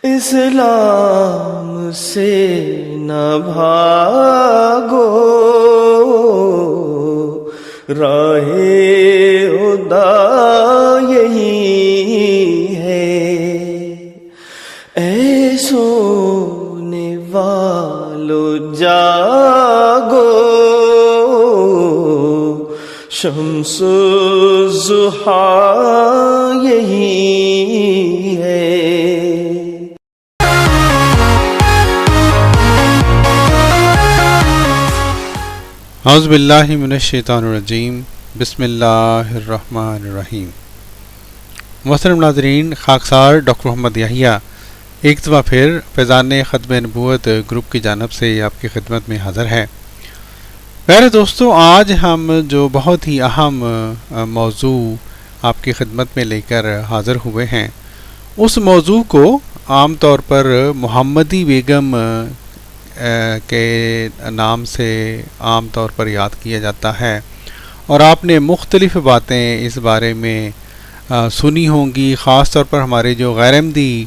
اسلام سے نہ بھاگو، راہ خدا یہی ہے، اے سونے والو جاگو، شمس الضحیٰ یہی ہے۔ اعوذ باللہ من الشیطان الرجیم، بسم اللہ الرحمن الرحیم۔ محترم ناظرین، خاکسار ڈاکٹر محمد یحییٰ ایک دفعہ پھر فیضان ختم نبوت گروپ کی جانب سے آپ کی خدمت میں حاضر ہے۔ پیارے دوستو، آج ہم جو بہت ہی اہم موضوع آپ کی خدمت میں لے کر حاضر ہوئے ہیں، اس موضوع کو عام طور پر محمدی بیگم کے نام سے عام طور پر یاد کیا جاتا ہے، اور آپ نے مختلف باتیں اس بارے میں سنی ہوں گی، خاص طور پر ہمارے جو غیر احمدی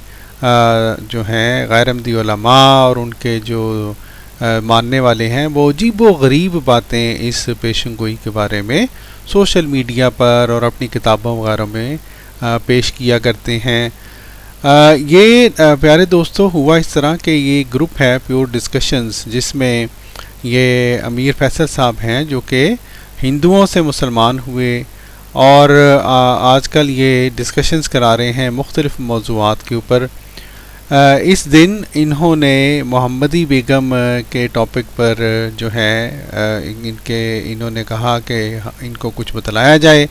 جو ہیں، غیر احمدی علماء اور ان کے جو ماننے والے ہیں، وہ عجیب و غریب باتیں اس پیشن گوئی کے بارے میں سوشل میڈیا پر اور اپنی کتابوں وغیرہ میں پیش کیا کرتے ہیں۔ یہ پیارے دوستو ہوا اس طرح کہ یہ گروپ ہے پیور ڈسکشنز، جس میں یہ امیر فیصل صاحب ہیں جو کہ ہندوؤں سے مسلمان ہوئے، اور آج کل یہ ڈسکشنز کرا رہے ہیں مختلف موضوعات کے اوپر۔ اس دن انہوں نے محمدی بیگم کے ٹاپک پر جو ہے انہوں نے کہا کہ ان کو کچھ بتلایا جائے،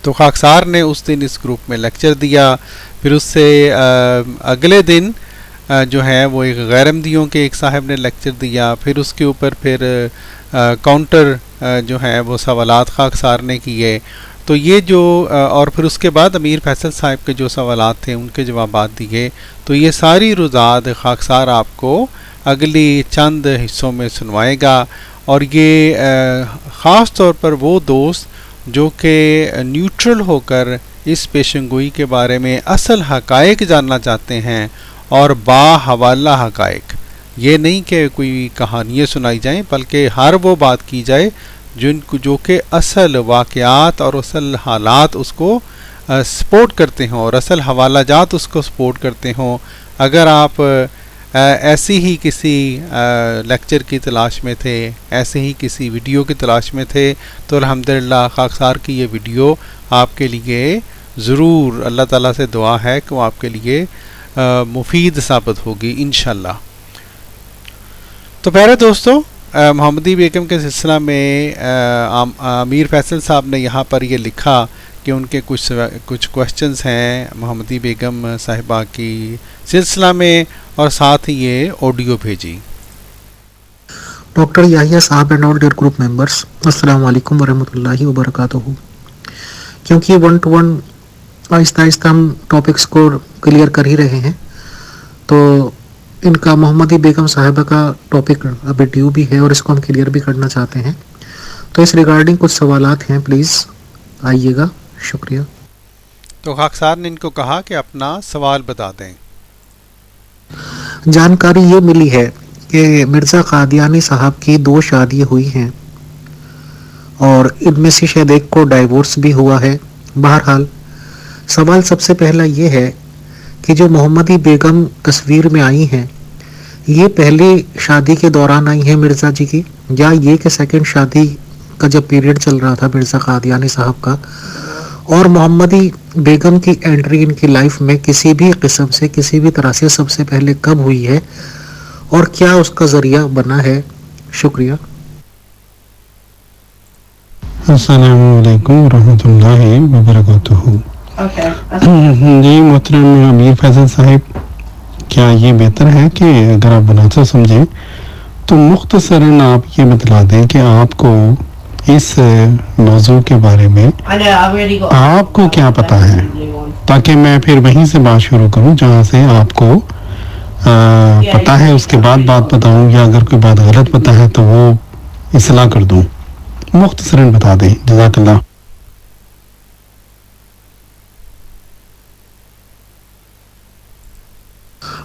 تو خاکسار نے اس دن اس گروپ میں لیکچر دیا۔ پھر اس سے اگلے دن جو ہے وہ ایک غیر احمدیوں کے ایک صاحب نے لیکچر دیا، پھر اس کے اوپر پھر کاؤنٹر جو ہے وہ سوالات خاکسار نے کیے، تو یہ جو اور پھر اس کے بعد امیر فیصل صاحب کے جو سوالات تھے ان کے جوابات دیے، تو یہ ساری روزات خاکسار آپ کو اگلی چند حصوں میں سنوائے گا۔ اور یہ خاص طور پر وہ دوست جو کہ نیوٹرل ہو کر اس پیشن گوئی کے بارے میں اصل حقائق جاننا چاہتے ہیں، اور با حوالہ حقائق، یہ نہیں کہ کوئی کہانیاں سنائی جائیں، بلکہ ہر وہ بات کی جائے جو کہ اصل واقعات اور اصل حالات اس کو سپورٹ کرتے ہوں، اور اصل حوالہ جات اس کو سپورٹ کرتے ہوں۔ اگر آپ ایسی ہی کسی لیکچر کی تلاش میں تھے، ایسے ہی کسی ویڈیو کی تلاش میں تھے، تو الحمدللہ خاکسار کی یہ ویڈیو آپ کے لیے ضرور، اللہ تعالیٰ سے دعا ہے کہ وہ آپ کے لیے مفید ثابت ہوگی انشاءاللہ۔ تو پیارے دوستو، محمدی بیگم کے سلسلہ میں امیر فیصل صاحب نے یہاں پر یہ لکھا کہ ان کے کچھ کوشچنز ہیں محمدی بیگم صاحبہ کی سلسلہ میں، اور ساتھ ہی یہ آڈیو بھیجی۔ ڈاکٹر یحییٰ صاحب and all dear group members, السلام علیکم ورحمۃ اللہ وبرکاتہ۔ کیونکہ 1 to 1 آہستہ آہستہ ہم ٹاپکس کو کلیئر کر ہی رہے ہیں، تو ان کا محمدی بیگم صاحبہ کا ٹاپک ابھی ڈیو بھی ہے، اور اس کو ہم کلیئر بھی کرنا چاہتے ہیں، تو اس ریگارڈنگ کچھ سوالات ہیں، پلیز آئیے گا، شکریہ۔ تو خاکسار نے ان کو کہا کہ اپنا سوال بتا دیں۔ جانکاری یہ ملی ہے کہ مرزا قادیانی صاحب کی 2 شادیاں ہوئی ہیں، اور ان میں سے شاید ایک کو ڈائیورس بھی ہوا ہے۔ بہرحال سوال سب سے پہلا یہ ہے کہ جو محمدی بیگم تصویر میں آئی ہیں، یہ پہلی شادی کے دوران آئی ہیں مرزا جی کی، یا یہ کہ سیکنڈ شادی کا جب پیریڈ چل رہا تھا مرزا قادیانی صاحب کا؟ اور محمدی بیگم کی انٹری ان کی لائف میں کسی بھی قسم سے، کسی بھی طرح سے سب سے پہلے کب ہوئی ہے، اور کیا اس کا ذریعہ بنا ہے؟ شکریہ۔ السلام علیکم ورحمۃ اللہ وبرکاتہ۔ جی محترم امیر فیصل صاحب، کیا یہ بہتر ہے کہ اگر آپ مناسب سمجھیں تو مختصراً آپ یہ بتلا دیں کہ آپ کو اس موضوع کے بارے میں آپ کو کیا پتہ ہے، تاکہ میں پھر وہیں سے بات شروع کروں جہاں سے آپ کو پتہ ہے، اس کے بعد بات بتاؤں، یا اگر کوئی بات غلط پتہ ہے تو وہ اصلاح کر دوں۔ مختصراً بتا دیں، جزاک اللہ۔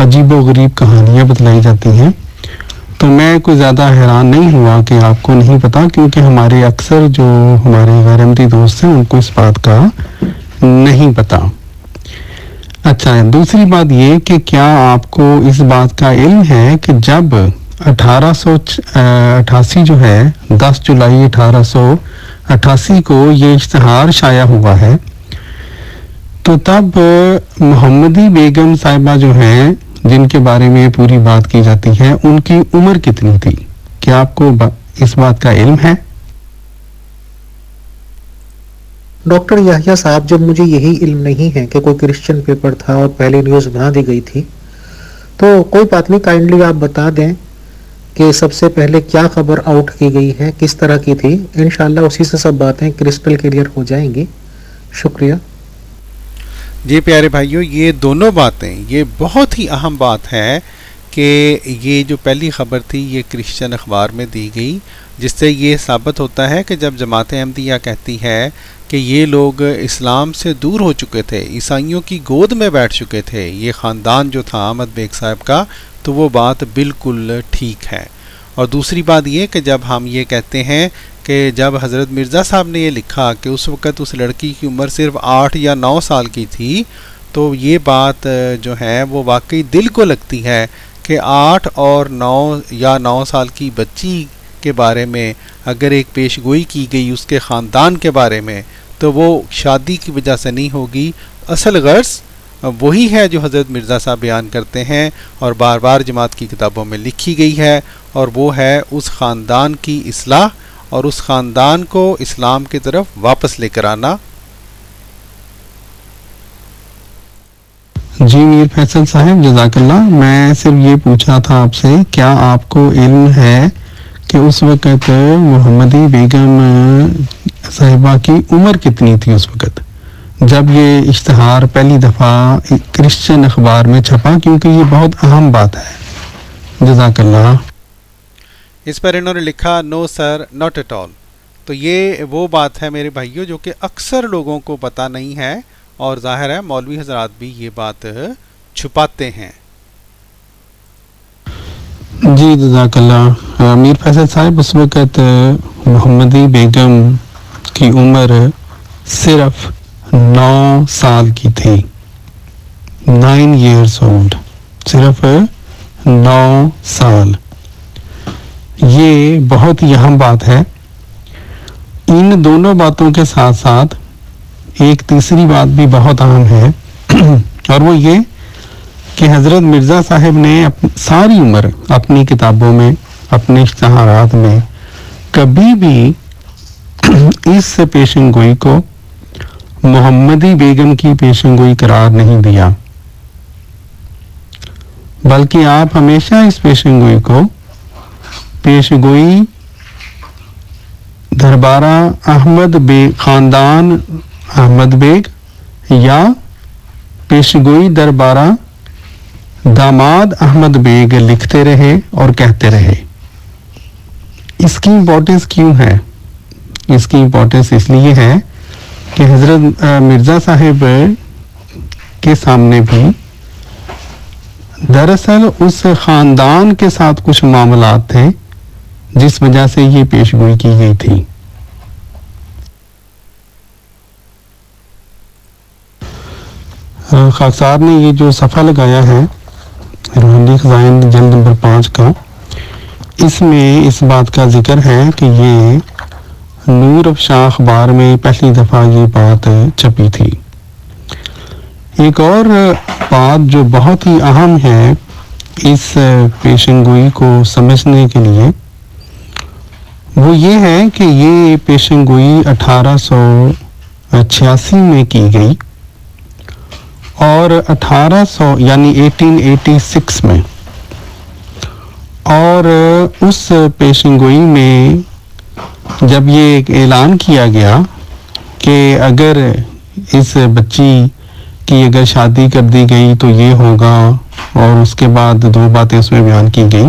عجیب و غریب کہانیاں بتلائی جاتی ہیں، تو میں کوئی زیادہ حیران نہیں ہوا کہ آپ کو نہیں پتا، کیونکہ ہمارے اکثر جو ہمارے غیر احمدی دوست ہیں ان کو اس بات کا نہیں پتا۔ اچھا، دوسری بات یہ کہ کیا آپ کو اس بات کا علم ہے کہ جب 1888 جو ہے 10 جولائی 1888 کو یہ اشتہار شائع ہوا ہے، تو تب محمدی بیگم صاحبہ جو ہیں جن کے بارے میں پوری بات کی جاتی ہے، ان کی عمر کتنی تھی؟ کیا آپ کو اس بات کا علم ہے؟ ڈاکٹر یحییٰ صاحب، جب مجھے یہی علم نہیں ہے کہ کوئی کرسچن پیپر تھا اور پہلے نیوز بنا دی گئی تھی، تو کوئی بات نہیں، کائنڈلی آپ بتا دیں کہ سب سے پہلے کیا خبر آؤٹ کی گئی ہے، کس طرح کی تھی۔ انشاءاللہ اسی سے سب باتیں کرسٹل کلیئر ہو جائیں گی۔ شکریہ۔ جی پیارے بھائیوں، یہ دونوں باتیں، یہ بہت ہی اہم بات ہے کہ یہ جو پہلی خبر تھی یہ کرسچن اخبار میں دی گئی، جس سے یہ ثابت ہوتا ہے کہ جب جماعت احمدیہ کہتی ہے کہ یہ لوگ اسلام سے دور ہو چکے تھے، عیسائیوں کی گود میں بیٹھ چکے تھے، یہ خاندان جو تھا احمد بیگ صاحب کا، تو وہ بات بالکل ٹھیک ہے۔ اور دوسری بات یہ کہ جب ہم یہ کہتے ہیں کہ جب حضرت مرزا صاحب نے یہ لکھا کہ اس وقت اس لڑکی کی عمر صرف 8 یا 9 سال کی تھی، تو یہ بات جو ہے وہ واقعی دل کو لگتی ہے کہ 8 اور 9 یا 9 سال کی بچی کے بارے میں اگر ایک پیش گوئی کی گئی اس کے خاندان کے بارے میں، تو وہ شادی کی وجہ سے نہیں ہوگی۔ اصل غرض وہی ہے جو حضرت مرزا صاحب بیان کرتے ہیں اور بار بار جماعت کی کتابوں میں لکھی گئی ہے، اور وہ ہے اس خاندان کی اصلاح اور اس خاندان کو اسلام کی طرف واپس لے کر آنا۔ جی میر فیصل صاحب، جزاک اللہ۔ میں صرف یہ پوچھا تھا آپ سے، کیا آپ کو علم ہے کہ اس وقت محمدی بیگم صاحبہ کی عمر کتنی تھی اس وقت جب یہ اشتہار پہلی دفعہ کرسچن اخبار میں چھپا؟ کیونکہ یہ بہت اہم بات ہے۔ جزاک اللہ۔ اس پر انہوں نے لکھا نو سر ناٹ ایٹ آل۔ تو یہ وہ بات ہے میرے بھائیوں جو کہ اکثر لوگوں کو پتہ نہیں ہے، اور ظاہر ہے مولوی حضرات بھی یہ بات چھپاتے ہیں۔ جی جزاک اللہ۔ میر فیصل صاحب، اس وقت محمدی بیگم کی عمر صرف 9 سال کی تھی، 9 ایئرس اولڈ، صرف 9 سال۔ یہ بہت ہی اہم بات ہے۔ ان دونوں باتوں کے ساتھ ساتھ ایک تیسری بات بھی بہت اہم ہے، اور وہ یہ کہ حضرت مرزا صاحب نے ساری عمر اپنی کتابوں میں، اپنے اشتہارات میں کبھی بھی اس پیشن گوئی کو محمدی بیگم کی پیشن گوئی قرار نہیں دیا، بلکہ آپ ہمیشہ اس پیشن گوئی کو پیش گوئی دربارہ احمد بیگ، خاندان احمد بیگ، یا پیش گوئی دربارہ داماد احمد بیگ لکھتے رہے اور کہتے رہے۔ اس کی امپورٹنس کیوں ہے؟ اس کی امپورٹنس اس لیے ہے کہ حضرت مرزا صاحب کے سامنے بھی دراصل اس خاندان کے ساتھ کچھ معاملات تھے جس وجہ سے یہ پیشگوئی کی گئی تھی۔ خاکسار نے یہ جو صفحہ لگایا ہے روحانی خزائن جلد نمبر 5 کا، اس میں اس بات کا ذکر ہے کہ یہ نور افشاں اخبار میں پہلی دفعہ یہ بات چھپی تھی۔ ایک اور بات جو بہت ہی اہم ہے اس پیشن گوئی کو سمجھنے کے لیے، وہ یہ ہے کہ یہ پیشن گوئی 1886 میں کی گئی، اور 1886 میں، اور اس پیشن گوئی میں جب یہ اعلان کیا گیا کہ اگر اس بچی کی اگر شادی کر دی گئی تو یہ ہوگا، اور اس کے بعد 2 باتیں اس میں بیان کی گئی،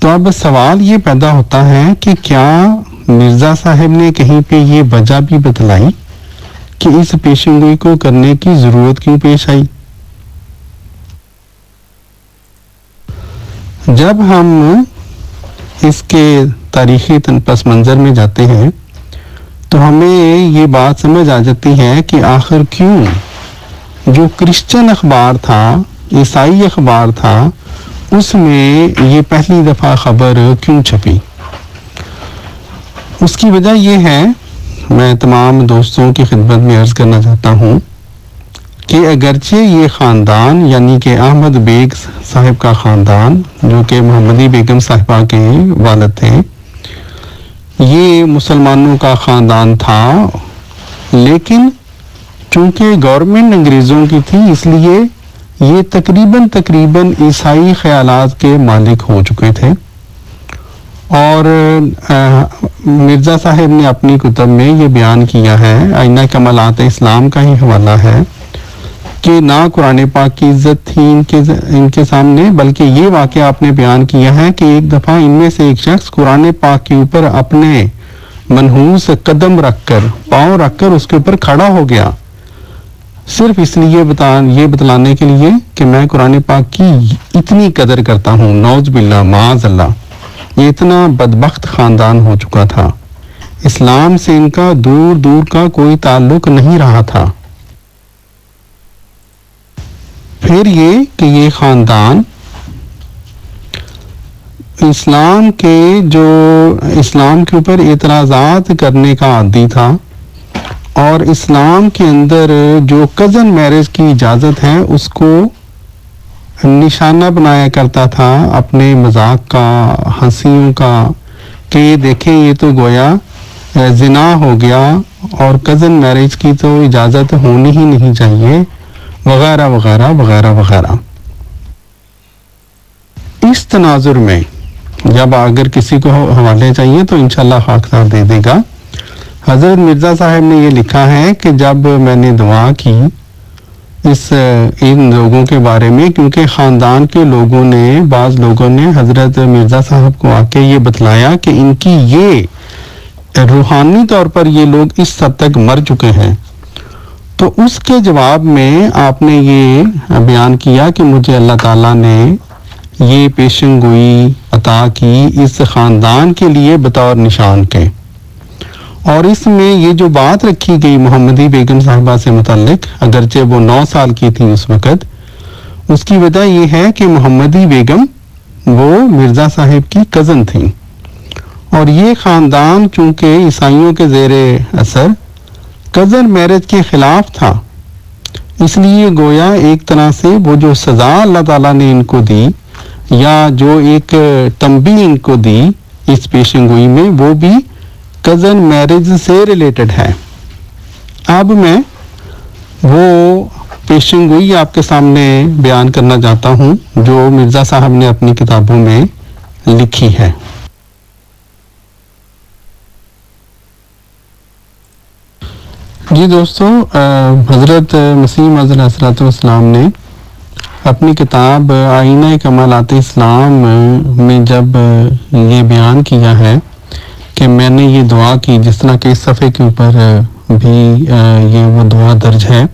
تو اب سوال یہ پیدا ہوتا ہے کہ کیا مرزا صاحب نے کہیں پہ یہ وجہ بھی بتلائی کہ اس پیشن گوئی کو کرنے کی ضرورت کیوں پیش آئی؟ جب ہم اس کے تاریخی پس منظر میں جاتے ہیں تو ہمیں یہ بات سمجھ آ جاتی ہے کہ آخر کیوں جو کرسچن اخبار تھا، عیسائی اخبار تھا، اس میں یہ پہلی دفعہ خبر کیوں چھپی۔ اس کی وجہ یہ ہے، میں تمام دوستوں کی خدمت میں عرض کرنا چاہتا ہوں کہ اگرچہ یہ خاندان یعنی کہ احمد بیگ صاحب کا خاندان جو کہ محمدی بیگم صاحبہ کے والد تھے، یہ مسلمانوں کا خاندان تھا، لیکن چونکہ گورنمنٹ انگریزوں کی تھی اس لیے یہ تقریباً عیسائی خیالات کے مالک ہو چکے تھے۔ اور مرزا صاحب نے اپنی کتب میں یہ بیان کیا ہے، آئینہ کمالات اسلام کا ہی حوالہ ہے، کہ نہ قرآن پاک کی عزت تھی ان کے سامنے، بلکہ یہ واقعہ آپ نے بیان کیا ہے کہ ایک دفعہ ان میں سے ایک شخص قرآن پاک کے اوپر اپنے منحوس قدم رکھ کر، پاؤں رکھ کر اس کے اوپر کھڑا ہو گیا، صرف اس لیے یہ بتلانے کے لیے کہ میں قرآن پاک کی اتنی قدر کرتا ہوں۔ نعوذ باللہ، معاذ اللہ، یہ اتنا بدبخت خاندان ہو چکا تھا، اسلام سے ان کا دور دور کا کوئی تعلق نہیں رہا تھا۔ پھر یہ کہ یہ خاندان اسلام کے اوپر اعتراضات کرنے کا عادی تھا، اور اسلام کے اندر جو کزن میرج کی اجازت ہے اس کو نشانہ بنایا کرتا تھا اپنے مذاق کا، ہنسیوں کا، کہ یہ دیکھیں یہ تو گویا زنا ہو گیا اور کزن میرج کی تو اجازت ہونی ہی نہیں چاہیے، وغیرہ وغیرہ وغیرہ وغیرہ۔ اس تناظر میں جب اگر کسی کو حوالے چاہیے تو انشاءاللہ خاکسار دے دے گا۔ حضرت مرزا صاحب نے یہ لکھا ہے کہ جب میں نے دعا کی ان لوگوں کے بارے میں، کیونکہ خاندان کے بعض لوگوں نے حضرت مرزا صاحب کو آ کے یہ بتلایا کہ ان کی یہ روحانی طور پر یہ لوگ اس حد تک مر چکے ہیں، تو اس کے جواب میں آپ نے یہ بیان کیا کہ مجھے اللہ تعالیٰ نے یہ پیشن گوئی عطا کی اس خاندان کے لیے بطور نشان کے، اور اس میں یہ جو بات رکھی گئی محمدی بیگم صاحبہ سے متعلق، اگرچہ وہ 9 سال کی تھی اس وقت، اس کی وجہ یہ ہے کہ محمدی بیگم وہ مرزا صاحب کی کزن تھیں، اور یہ خاندان چونکہ عیسائیوں کے زیر اثر کزن میرج کے خلاف تھا، اس لیے گویا ایک طرح سے وہ جو سزا اللہ تعالیٰ نے ان کو دی یا جو ایک تنبیہ ان کو دی اس پیشن گوئی میں، وہ بھی کزن میرج سے ریلیٹڈ ہے۔ اب میں وہ پیشن گوئی آپ کے سامنے بیان کرنا چاہتا ہوں جو مرزا صاحب نے اپنی کتابوں میں لکھی ہے۔ جی دوستو، حضرت مسیح موعود علیہ الصلوۃ والسلام نے اپنی کتاب آئینہ کمالات اسلام میں جب یہ بیان کیا ہے کہ میں نے یہ دعا کی، جس طرح کہ اس صفحے کے اوپر بھی یہ وہ دعا درج ہے،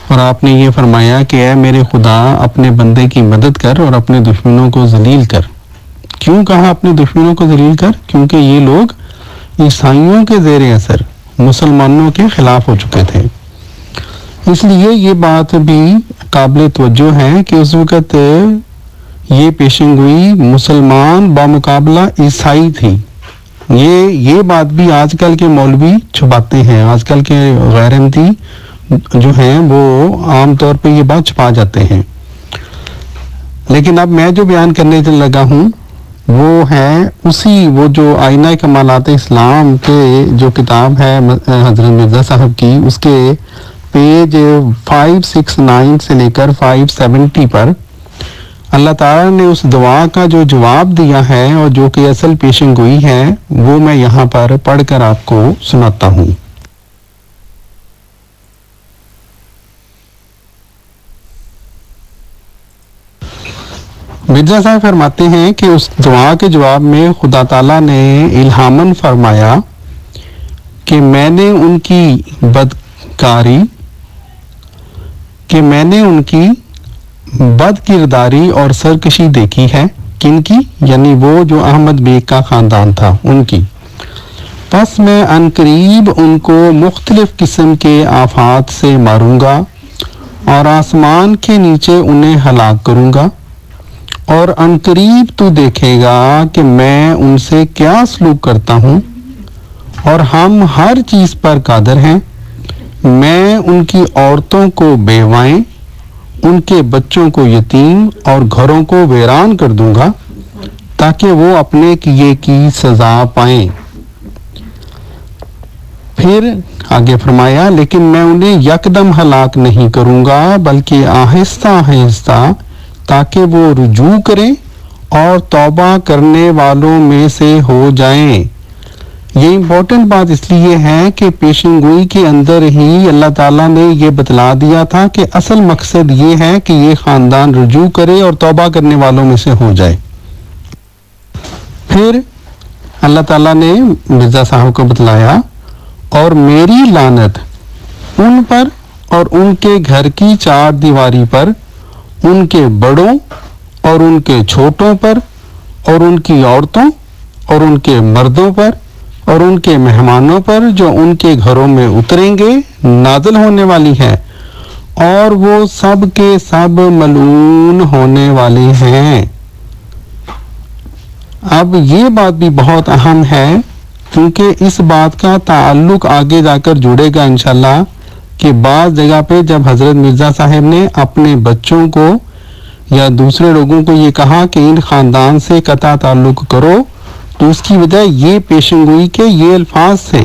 اور آپ نے یہ فرمایا کہ اے میرے خدا اپنے بندے کی مدد کر اور اپنے دشمنوں کو ذلیل کر۔ کیوں کہا اپنے دشمنوں کو ذلیل کر؟ کیونکہ یہ لوگ عیسائیوں کے زیر اثر مسلمانوں کے خلاف ہو چکے تھے۔ اس لیے یہ بات بھی قابل توجہ ہے کہ اس وقت یہ پیشن گوئی مسلمان بمقابلہ عیسائی تھی۔ یہ بات بھی آج کل کے مولوی چھپاتے ہیں، آج کل کے غیر احمدی جو ہیں وہ عام طور پہ یہ بات چھپا جاتے ہیں، لیکن اب میں جو بیان کرنے لگا ہوں وہ ہے وہ جو آئینہ کمالات اسلام کے جو کتاب ہے حضرت مرزا صاحب کی، اس کے پیج 569 سے لے کر 570 پر اللہ تعالیٰ نے اس دعا کا جو جواب دیا ہے اور جو کہ اصل پیشن گوئی ہے، وہ میں یہاں پر پڑھ کر آپ کو سناتا ہوں۔ مرزا صاحب فرماتے ہیں کہ اس دعا کے جواب میں خدا تعالیٰ نے الہاماً فرمایا کہ میں نے ان کی بد کرداری اور سرکشی دیکھی ہے، کن کی؟ یعنی وہ جو احمد بیگ کا خاندان تھا ان کی. پس میں عنقریب ان کو مختلف قسم کے آفات سے ماروں گا اور آسمان کے نیچے انہیں ہلاک کروں گا، اور عنقریب تو دیکھے گا کہ میں ان سے کیا سلوک کرتا ہوں، اور ہم ہر چیز پر قادر ہیں. میں ان کی عورتوں کو بیوائیں، ان کے بچوں کو یتیم اور گھروں کو ویران کر دوں گا تاکہ وہ اپنے کیے کی سزا پائیں. پھر آگے فرمایا لیکن میں انہیں یکدم ہلاک نہیں کروں گا بلکہ آہستہ آہستہ، تاکہ وہ رجوع کریں اور توبہ کرنے والوں میں سے ہو جائیں. یہ امپورٹنٹ بات اس لیے ہے کہ پیشن گوئی کے اندر ہی اللہ تعالیٰ نے یہ بتلا دیا تھا کہ اصل مقصد یہ ہے کہ یہ خاندان رجوع کرے اور توبہ کرنے والوں میں سے ہو جائے. پھر اللہ تعالیٰ نے مرزا صاحب کو بتلایا اور میری لعنت ان پر اور ان کے گھر کی چار دیواری پر، ان کے بڑوں اور ان کے چھوٹوں پر اور ان کی عورتوں اور ان کے مردوں پر اور ان کے مہمانوں پر جو ان کے گھروں میں اتریں گے نازل ہونے والی ہے، اور وہ سب کے سب ملعون ہونے والے ہیں. اب یہ بات بھی بہت اہم ہے کیونکہ اس بات کا تعلق آگے جا کر جڑے گا انشاءاللہ کہ بعض جگہ پہ جب حضرت مرزا صاحب نے اپنے بچوں کو یا دوسرے لوگوں کو یہ کہا کہ ان خاندان سے قطع تعلق کرو، تو اس کی وجہ یہ پیشن گوئی کے یہ الفاظ سے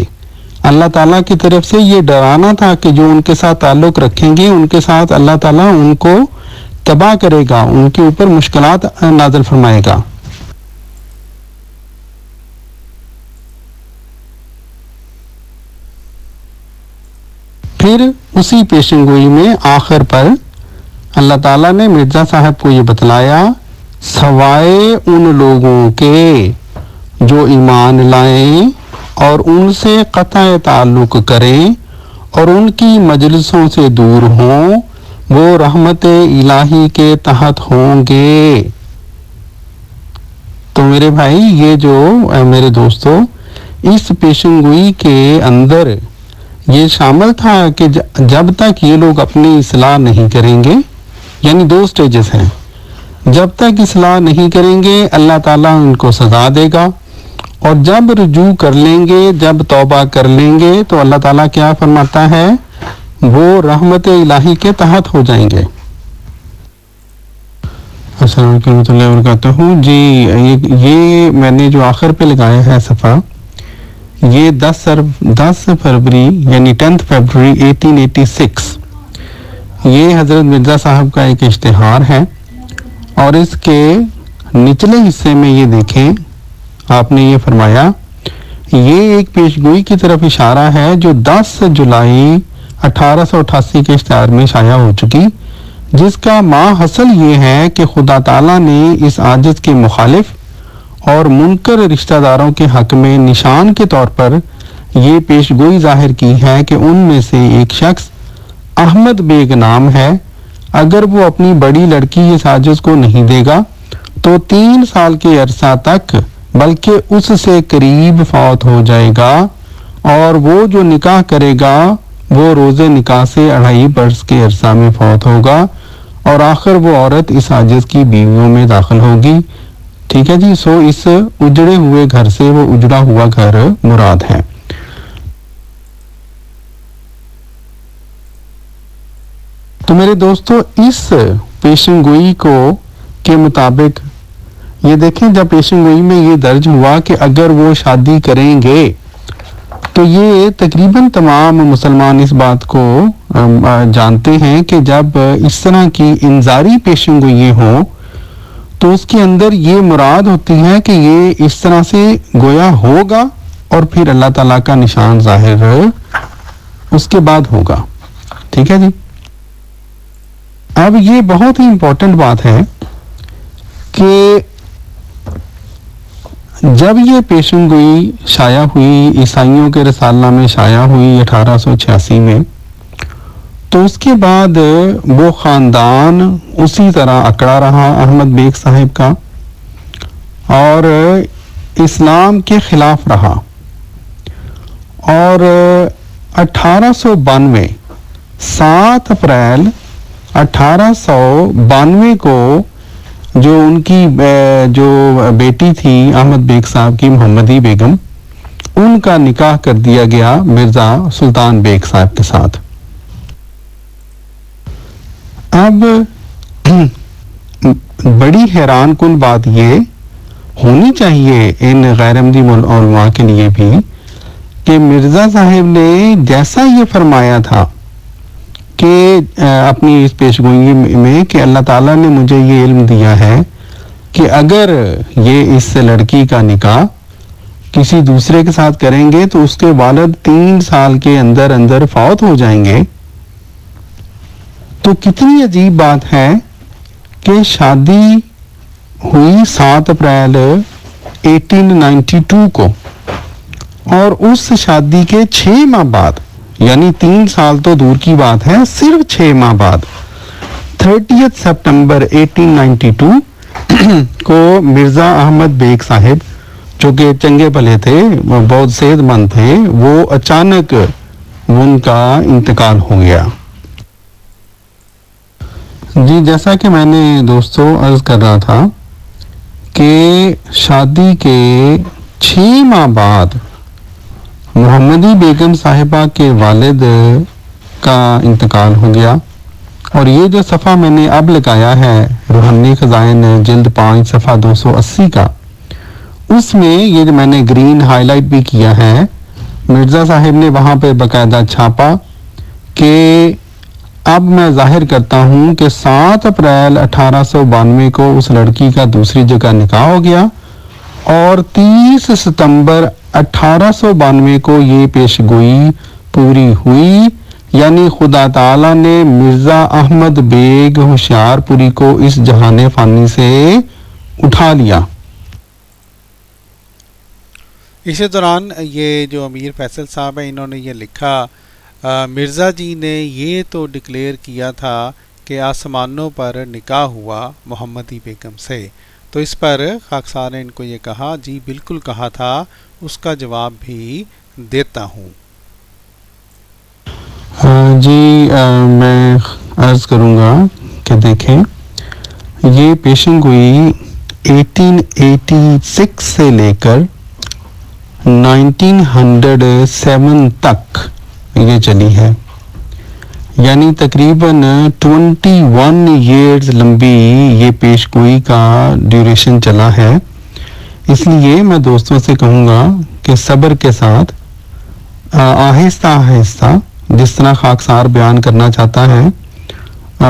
اللہ تعالیٰ کی طرف سے یہ ڈرانا تھا کہ جو ان کے ساتھ تعلق رکھیں گے ان کے ساتھ اللہ تعالیٰ ان کو تباہ کرے گا، ان کے اوپر مشکلات نازل فرمائے گا. پھر اسی پیشن گوئی میں آخر پر اللہ تعالیٰ نے مرزا صاحب کو یہ بتلایا سوائے ان لوگوں کے جو ایمان لائیں اور ان سے قطع تعلق کریں اور ان کی مجلسوں سے دور ہوں، وہ رحمت الہی کے تحت ہوں گے. تو میرے بھائی یہ جو میرے دوستو اس پیشن گوئی کے اندر یہ شامل تھا کہ جب تک یہ لوگ اپنی اصلاح نہیں کریں گے، یعنی دو سٹیجز ہیں، جب تک اصلاح نہیں کریں گے اللہ تعالیٰ ان کو سزا دے گا، اور جب رجوع کر لیں گے، جب توبہ کر لیں گے تو اللہ تعالیٰ کیا فرماتا ہے، وہ رحمت الہی کے تحت ہو جائیں گے. السلام علیکم ورحمۃ اللہ وبرکاتہ. جی یہ میں نے جو آخر پہ لگایا ہے صفحہ، یہ 10 فروری یعنی 10 فروری 1886 یہ حضرت مرزا صاحب کا ایک اشتہار ہے، اور اس کے نچلے حصے میں یہ دیکھیں آپ نے یہ فرمایا، یہ ایک پیشگوئی کی طرف اشارہ ہے جو 10 جولائی 1888 کے اشتہار میں شائع ہو چکی، جس کا ماحصل یہ ہے کہ خدا تعالیٰ نے اس عاجز کے مخالف اور منکر رشتہ داروں کے حق میں نشان کے طور پر یہ پیشگوئی ظاہر کی ہے کہ ان میں سے ایک شخص احمد بیگ نام ہے، اگر وہ اپنی بڑی لڑکی اس عاجز کو نہیں دے گا تو 3 سال کے عرصہ تک بلکہ اس سے قریب فوت ہو جائے گا، اور وہ جو نکاح کرے گا وہ روز نکاح سے 2.5 برس کے عرصہ میں فوت ہوگا، اور آخر وہ عورت اس عاجز کی بیویوں میں داخل ہوگی. ٹھیک ہے جی. سو اس اجڑے ہوئے گھر سے وہ اجڑا ہوا گھر مراد ہے. تو میرے دوستو اس پیشن گوئی کو کے مطابق یہ دیکھیں جب پیشن گوئی میں یہ درج ہوا کہ اگر وہ شادی کریں گے تو یہ تقریباً تمام مسلمان اس بات کو جانتے ہیں کہ جب اس طرح کی انذاری پیشن گوئی ہوں تو اس کے اندر یہ مراد ہوتی ہے کہ یہ اس طرح سے گویا ہوگا اور پھر اللہ تعالیٰ کا نشان ظاہر اس کے بعد ہوگا. ٹھیک ہے جی. اب یہ بہت ہی امپورٹنٹ بات ہے کہ جب یہ پیشن گوئی شائع ہوئی، عیسائیوں کے رسالہ میں شائع ہوئی 1886 میں، تو اس کے بعد وہ خاندان اسی طرح اکڑا رہا احمد بیگ صاحب کا، اور اسلام کے خلاف رہا، اور 1892 7 اپریل 1892 کو جو ان کی جو بیٹی تھی احمد بیگ صاحب کی، محمدی بیگم، ان کا نکاح کر دیا گیا مرزا سلطان بیگ صاحب کے ساتھ۔ اب بڑی حیران کن بات یہ ہونی چاہیے ان غیر احمدی علماء کے لیے بھی کہ مرزا صاحب نے جیسا یہ فرمایا تھا کہ اپنی اس پیشگوئی میں کہ اللہ تعالیٰ نے مجھے یہ علم دیا ہے کہ اگر یہ اس لڑکی کا نکاح کسی دوسرے کے ساتھ کریں گے تو اس کے والد 3 سال کے اندر اندر فوت ہو جائیں گے، تو کتنی عجیب بات ہے کہ شادی ہوئی 7 اپریل 1892 کو، اور اس شادی کے 6 ماہ بعد، یعنی 3 سال تو دور کی بات ہے، صرف 6 ماہ بعد 30 سپٹمبر 1892 کو مرزا احمد بیگ صاحب، جو کہ چنگے بھلے تھے، وہ بہت صحت مند تھے، وہ اچانک ان کا انتقال ہو گیا۔ جی جیسا کہ میں نے دوستو عرض کر رہا تھا کہ شادی کے 6 ماہ بعد محمدی بیگم صاحبہ کے والد کا انتقال ہو گیا، اور یہ جو صفحہ میں نے اب لگایا ہے روحانی خزائن جلد 5 صفحہ 280 کا، اس میں یہ جو میں نے گرین ہائی لائٹ بھی کیا ہے، مرزا صاحب نے وہاں پہ باقاعدہ چھاپا کہ اب میں ظاہر کرتا ہوں کہ 7 اپریل 1892 کو اس لڑکی کا دوسری جگہ نکاح ہو گیا، اور 30 ستمبر 1892 کو یہ پیشگوئی پوری ہوئی، یعنی خدا تعالی نے مرزا احمد بیگ ہوشیار پوری کو اس جہان فانی سے اٹھا لیا۔ اسی دوران یہ جو امیر فیصل صاحب ہیں، انہوں نے یہ لکھا، مرزا جی نے یہ تو ڈکلیئر کیا تھا کہ آسمانوں پر نکاح ہوا محمدی بیگم سے، تو اس پر خاکسار نے ان کو یہ کہا، جی بالکل کہا تھا، اس کا جواب بھی دیتا ہوں۔ جی میں عرض کروں گا کہ دیکھیں یہ پیشن گوئی 1886 سے لے کر 1907 تک یہ چلی ہے، یعنی تقریباً 21 ایئرز لمبی یہ پیش گوئی کا ڈیوریشن چلا ہے۔ اس لیے میں دوستوں سے کہوں گا کہ صبر کے ساتھ آہستہ آہستہ جس طرح خاکسار بیان کرنا چاہتا ہے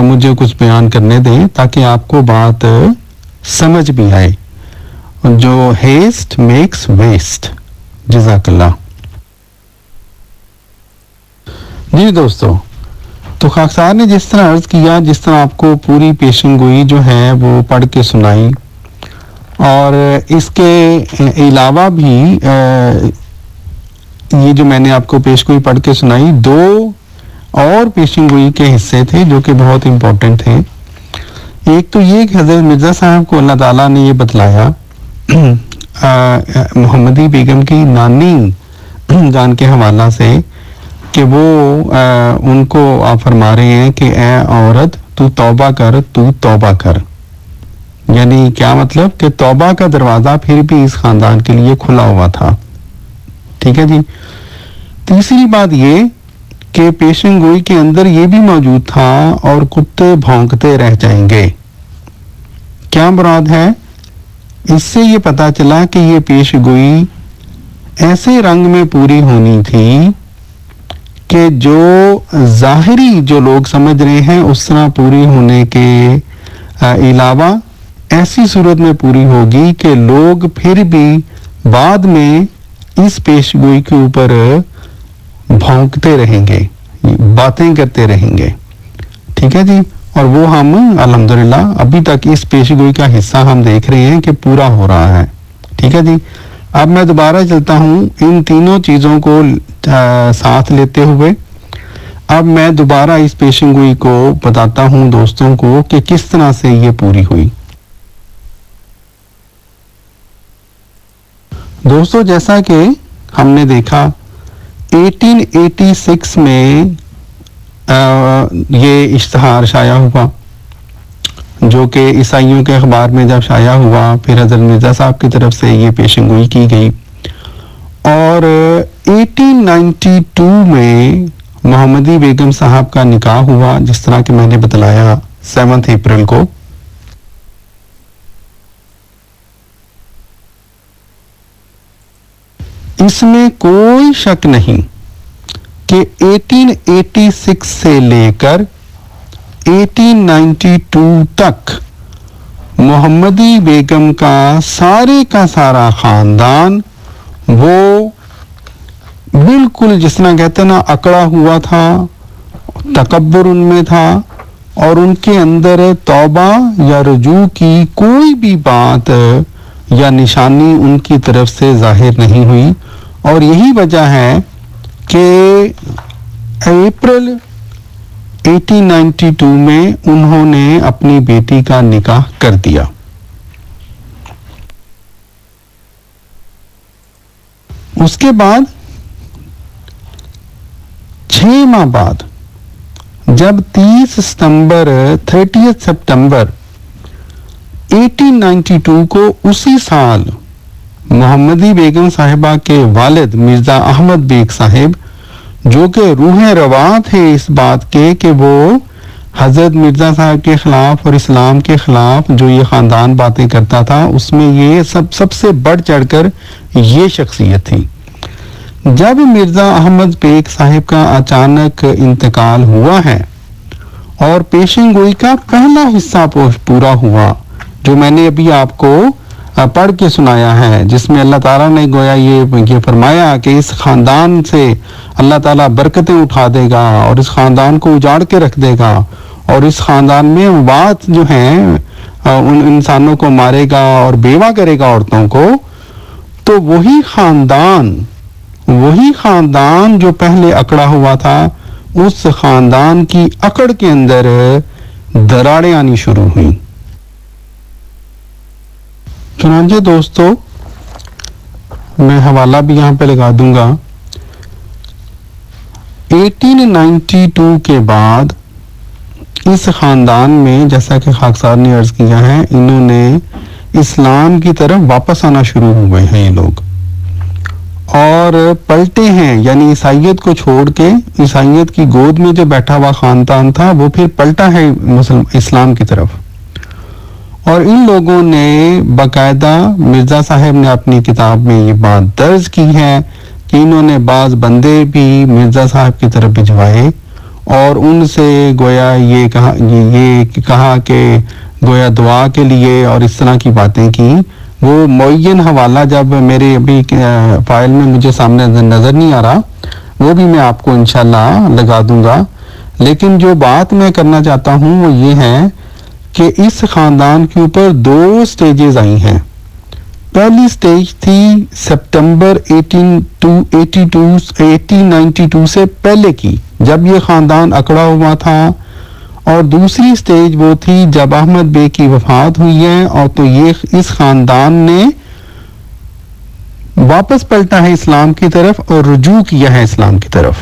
مجھے کچھ بیان کرنے دیں تاکہ آپ کو بات سمجھ بھی آئے۔ جو ہیسٹ میکس ویسٹ۔ جزاک اللہ۔ جی دوستو، تو خاکسار نے جس طرح عرض کیا، جس طرح آپ کو پوری پیشن گوئی جو ہے وہ پڑھ کے سنائی، اور اس کے علاوہ بھی یہ جو میں نے آپ کو پیش گوئی پڑھ کے سنائی، 2 اور پیشن گوئی کے حصے تھے جو کہ بہت امپورٹنٹ تھے۔ ایک تو یہ کہ حضرت مرزا صاحب کو اللہ تعالیٰ نے یہ بتلایا محمدی بیگم کی نانی جان کے حوالہ سے کہ وہ ان کو آپ فرما رہے ہیں کہ اے عورت تو توبہ کر، تو توبہ کر، یعنی کیا مطلب کہ توبہ کا دروازہ پھر بھی اس خاندان کے لیے کھلا ہوا تھا۔ ٹھیک ہے جی۔ تیسری بات یہ کہ پیشن گوئی کے اندر یہ بھی موجود تھا، اور کتے بھونکتے رہ جائیں گے۔ کیا مراد ہے؟ اس سے یہ پتا چلا کہ یہ پیش گوئی ایسے رنگ میں پوری ہونی تھی کہ جو ظاہری جو لوگ سمجھ رہے ہیں اس طرح پوری ہونے کے علاوہ ایسی صورت میں پوری ہوگی کہ لوگ پھر بھی بعد میں اس پیش گوئی کے اوپر بھونکتے رہیں گے، باتیں کرتے رہیں گے۔ ٹھیک ہے جی۔ اور وہ ہم الحمدللہ ابھی تک اس پیش گوئی کا حصہ ہم دیکھ رہے ہیں کہ پورا ہو رہا ہے۔ ٹھیک ہے جی۔ اب میں دوبارہ چلتا ہوں ان تینوں چیزوں کو ساتھ لیتے ہوئے، اب میں دوبارہ اس پیشن گوئی کو بتاتا ہوں دوستوں کو کہ کس طرح سے یہ پوری ہوئی۔ دوستو جیسا کہ ہم نے دیکھا 1886 میں یہ اشتہار شائع ہوا جو کہ عیسائیوں کے اخبار میں جب شائع ہوا، پھر حضرت مرزا صاحب کی طرف سے یہ پیشن گوئی کی گئی، اور 1892 میں محمدی بیگم صاحب کا نکاح ہوا، جس طرح کہ میں نے بتلایا 7 اپریل کو۔ اس میں کوئی شک نہیں کہ 1886 سے لے کر 1892 تک محمدی بیگم کا سارا خاندان وہ بالکل جس طرح کہتے ہیں نا اکڑا ہوا تھا، تکبر ان میں تھا، اور ان کے اندر توبہ یا رجوع کی کوئی بھی بات یا نشانی ان کی طرف سے ظاہر نہیں ہوئی، اور یہی وجہ ہے کہ اپریل 1892 میں انہوں نے اپنی بیٹی کا نکاح کر دیا۔ اس کے بعد 6 ماہ بعد جب 30 سپتمبر 1892 کو اسی سال محمدی بیگم صاحبہ کے والد مرزا احمد بیگ صاحب، جو کہ روح رواں تھے اس بات کے کہ وہ حضرت مرزا صاحب کے خلاف اور اسلام کے خلاف جو یہ خاندان باتیں کرتا تھا، اس میں یہ سب سے بڑھ چڑھ کر یہ شخصیت تھی۔ جب مرزا احمد بیگ صاحب کا اچانک انتقال ہوا ہے اور پیشن گوئی کا پہلا حصہ پورا ہوا جو میں نے ابھی آپ کو پڑھ کے سنایا ہے، جس میں اللہ تعالیٰ نے گویا یہ فرمایا کہ اس خاندان سے اللہ تعالیٰ برکتیں اٹھا دے گا اور اس خاندان کو اجاڑ کے رکھ دے گا، اور اس خاندان میں بات جو ہیں ان انسانوں کو مارے گا اور بیوہ کرے گا عورتوں کو، تو وہی خاندان جو پہلے اکڑا ہوا تھا، اس خاندان کی اکڑ کے اندر دراڑیں آنی شروع ہوئیں۔ چنانچہ دوستو میں حوالہ بھی یہاں پہ لگا دوں گا، 1892 کے بعد اس خاندان میں جیسا کہ خاکسار نے عرض کیا ہے، انہوں نے اسلام کی طرف واپس آنا شروع ہوئے ہیں یہ لوگ، اور پلٹے ہیں، یعنی عیسائیت کو چھوڑ کے عیسائیت کی گود میں جو بیٹھا ہوا خاندان تھا وہ پھر پلٹا ہے اسلام کی طرف۔ اور ان لوگوں نے باقاعدہ مرزا صاحب نے اپنی کتاب میں یہ بات درج کی ہے کہ انہوں نے بعض بندے بھی مرزا صاحب کی طرف بھجوائے اور ان سے گویا یہ کہا کہ گویا دعا کے لیے اور اس طرح کی باتیں کی۔ وہ معین حوالہ جب میرے ابھی فائل میں مجھے سامنے نظر نہیں آ رہا، وہ بھی میں آپ کو انشاءاللہ لگا دوں گا، لیکن جو بات میں کرنا چاہتا ہوں وہ یہ ہے کہ اس خاندان کے اوپر 2 سٹیجز آئی ہیں۔ پہلی سٹیج تھی سپتمبر 1892 سے پہلے کی، جب یہ خاندان اکڑا ہوا تھا، اور دوسری سٹیج وہ تھی جب احمد بے کی وفات ہوئی ہے، اور تو یہ اس خاندان نے واپس پلٹا ہے اسلام کی طرف اور رجوع کیا ہے اسلام کی طرف۔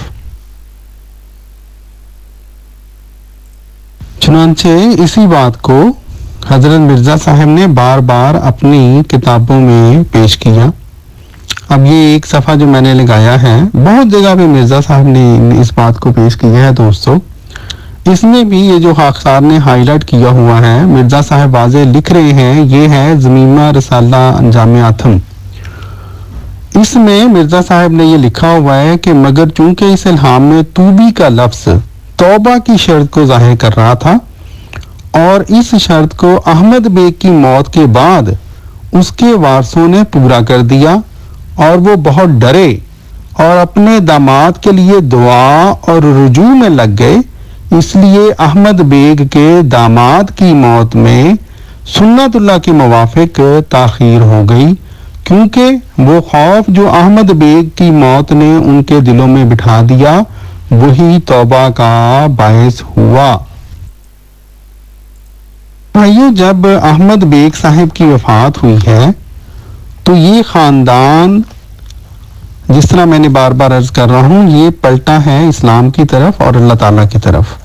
چنانچہ اسی بات کو حضرت مرزا صاحب نے بار بار اپنی کتابوں میں پیش کیا۔ اب یہ ایک صفحہ جو میں نے لگایا ہے، بہت جگہ پہ مرزا صاحب نے اس بات کو پیش کیا ہے دوستو۔ اس میں بھی یہ جو خاکسار نے ہائی لائٹ کیا ہوا ہے، مرزا صاحب واضح لکھ رہے ہیں، یہ ہے ضمیمہ رسالہ انجام آتم۔ اس میں مرزا صاحب نے یہ لکھا ہوا ہے کہ مگر چونکہ اس الہام میں توبی کا لفظ توبہ کی شرط کو ظاہر کر رہا تھا، اور اس شرط کو احمد بیگ کی موت کے بعد اس کے وارثوں نے پورا کر دیا، اور وہ بہت ڈرے اور اپنے داماد کے لیے دعا اور رجوع میں لگ گئے، اس لیے احمد بیگ کے داماد کی موت میں سنت اللہ کے موافق تاخیر ہو گئی، کیونکہ وہ خوف جو احمد بیگ کی موت نے ان کے دلوں میں بٹھا دیا وہی توبہ کا باعث ہوا۔ بھائیو، جب احمد بیگ صاحب کی وفات ہوئی ہے تو یہ خاندان جس طرح میں نے بار بار عرض کر رہا ہوں یہ پلٹا ہے اسلام کی طرف اور اللہ تعالیٰ کی طرف،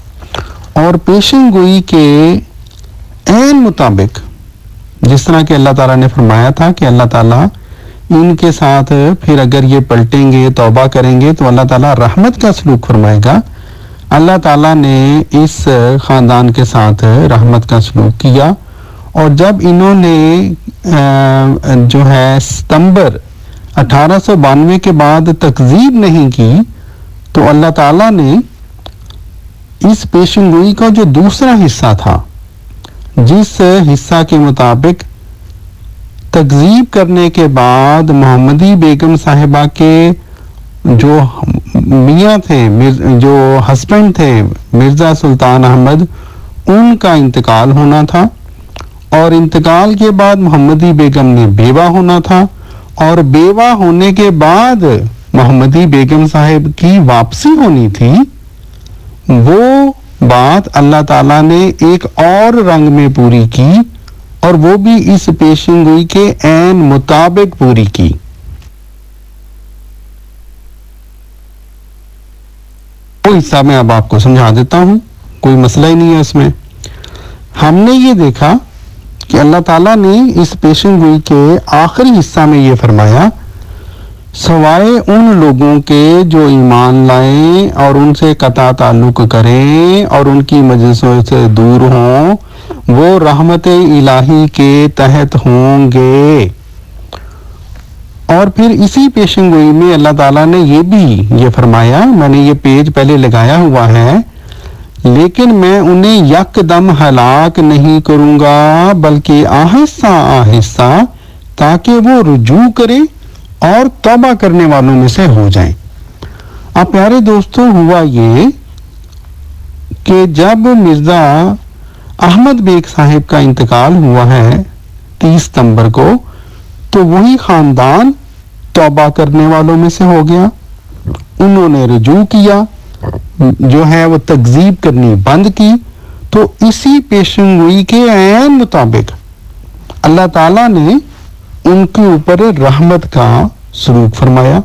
اور پیشن گوئی کے عین مطابق جس طرح کہ اللہ تعالیٰ نے فرمایا تھا کہ اللہ تعالیٰ ان کے ساتھ پھر اگر یہ پلٹیں گے توبہ کریں گے تو اللہ تعالیٰ رحمت کا سلوک فرمائے گا، اللہ تعالیٰ نے اس خاندان کے ساتھ رحمت کا سلوک کیا، اور جب انہوں نے جو ہے ستمبر 1892 کے بعد تکذیب نہیں کی تو اللہ تعالیٰ نے اس پیشن گوئی کا جو دوسرا حصہ تھا، جس حصہ کے مطابق تکذیب کرنے کے بعد محمدی بیگم صاحبہ کے جو میاں تھے، جو ہسبینڈ تھے مرزا سلطان احمد، ان کا انتقال ہونا تھا، اور انتقال کے بعد محمدی بیگم نے بیوہ ہونا تھا، اور بیوہ ہونے کے بعد محمدی بیگم صاحب کی واپسی ہونی تھی، وہ بات اللہ تعالیٰ نے ایک اور رنگ میں پوری کی، اور وہ بھی اس پیشن گوئی کے عین مطابق پوری کی۔ وہ حصہ میں اب آپ کو سمجھا دیتا ہوں، کوئی مسئلہ ہی نہیں ہے اس میں۔ ہم نے یہ دیکھا کہ اللہ تعالیٰ نے اس پیشن گوئی کے آخری حصہ میں یہ فرمایا، سوائے ان لوگوں کے جو ایمان لائیں اور ان سے قطع تعلق کریں اور ان کی مجلسوں سے دور ہوں، وہ رحمت الہی کے تحت ہوں گے۔ اور پھر اسی پیشن گوئی میں اللہ تعالیٰ نے یہ فرمایا، میں نے یہ پیج پہلے لگایا ہوا ہے، لیکن میں انہیں یکدم ہلاک نہیں کروں گا بلکہ آہستہ آہستہ، تاکہ وہ رجوع کریں اور توبہ کرنے والوں میں سے ہو جائیں۔ اب پیارے دوستوں، ہوا یہ کہ جب مرزا احمد بیگ صاحب کا انتقال ہوا ہے 30 ستمبر کو، تو وہی خاندان توبہ کرنے والوں میں سے ہو گیا، انہوں نے رجوع کیا، جو ہے وہ تکذیب کرنی بند کی، تو اسی پیشن گوئی کے عین مطابق اللہ تعالیٰ نے ان کے اوپر رحمت کا سلوک فرمایا،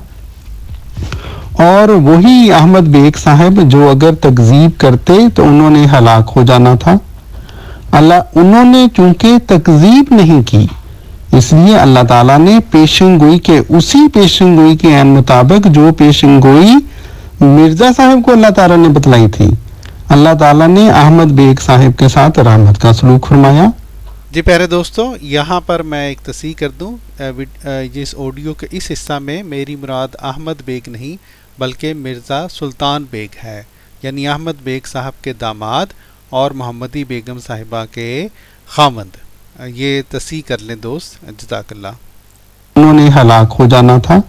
اور وہی احمد بیگ صاحب جو اگر تکذیب کرتے تو انہوں نے ہلاک ہو جانا تھا، انہوں نے چونکہ تکذیب نہیں کی، اس لیے اللہ تعالیٰ نے پیشن گوئی کے اسی پیشن گوئی کے عین مطابق جو پیشن گوئی مرزا صاحب کو اللہ تعالیٰ نے بتلائی تھی، اللہ تعالیٰ نے احمد بیگ صاحب کے ساتھ رحمت کا سلوک فرمایا۔ جی پیارے دوستوں، یہاں پر میں ایک تصحیح کر دوں، اس آڈیو کے اس حصہ میں میری مراد احمد بیگ نہیں بلکہ مرزا سلطان بیگ ہے، یعنی احمد بیگ صاحب کے داماد اور محمدی بیگم صاحبہ کے خاوند۔ یہ تصحیح کر لیں دوست، جزاک اللہ۔ انہوں نے ہلاک ہو جانا تھا،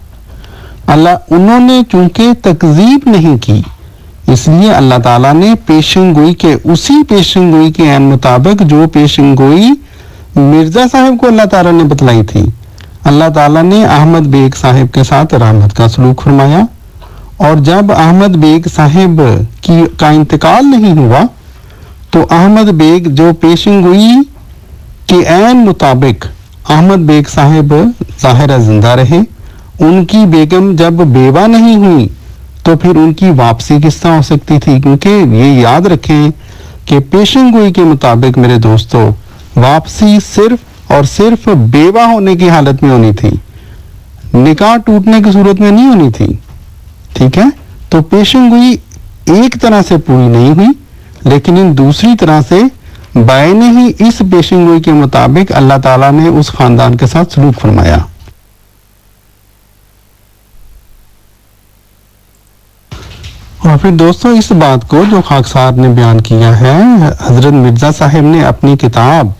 انہوں نے چونکہ تکذیب نہیں کی، اس لیے اللہ تعالیٰ نے پیشن گوئی کے اسی پیشن گوئی کے عین مطابق جو پیشن گوئی مرزا صاحب کو اللہ تعالیٰ نے بتلائی تھی، اللہ تعالیٰ نے احمد بیگ صاحب کے ساتھ رحمت کا سلوک فرمایا، اور جب احمد بیگ صاحب کا انتقال نہیں ہوا تو احمد بیگ جو پیشن گوئی کے عین مطابق احمد بیگ صاحب ظاہرہ زندہ رہے، ان کی بیگم جب بیوہ نہیں ہوئی تو پھر ان کی واپسی کس طرح ہو سکتی تھی؟ کیونکہ یہ یاد رکھیں کہ پیشن گوئی کے مطابق میرے دوستو واپسی صرف اور صرف بیوہ ہونے کی حالت میں ہونی تھی، نکاح ٹوٹنے کی صورت میں نہیں ہونی تھی، ٹھیک ہے؟ تو پیشن گوئی ایک طرح سے پوری نہیں ہوئی، لیکن ان دوسری طرح سے بائنے ہی اس پیشن گوئی کے مطابق اللہ تعالیٰ نے اس خاندان کے ساتھ سلوک فرمایا۔ اور پھر دوستوں اس بات کو جو خاکسار نے بیان کیا ہے، حضرت مرزا صاحب نے اپنی کتاب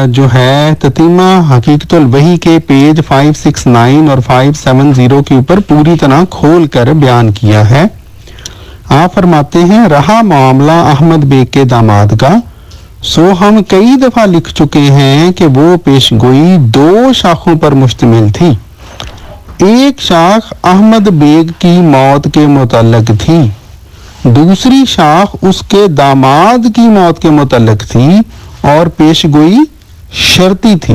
جو ہے تتیمہ حقیقت الوحی کے پیج 569 اور 570 کے اوپر پوری طرح کھول کر بیان کیا ہے۔ آپ فرماتے ہیں، رہا معاملہ احمد بیگ کے داماد کا، سو ہم کئی دفعہ لکھ چکے ہیں کہ وہ پیش گوئی 2 شاخوں پر مشتمل تھی۔ ایک شاخ احمد بیگ کی موت کے متعلق تھی، دوسری شاخ اس کے داماد کی موت کے متعلق تھی، اور پیش گوئی شرطی تھی۔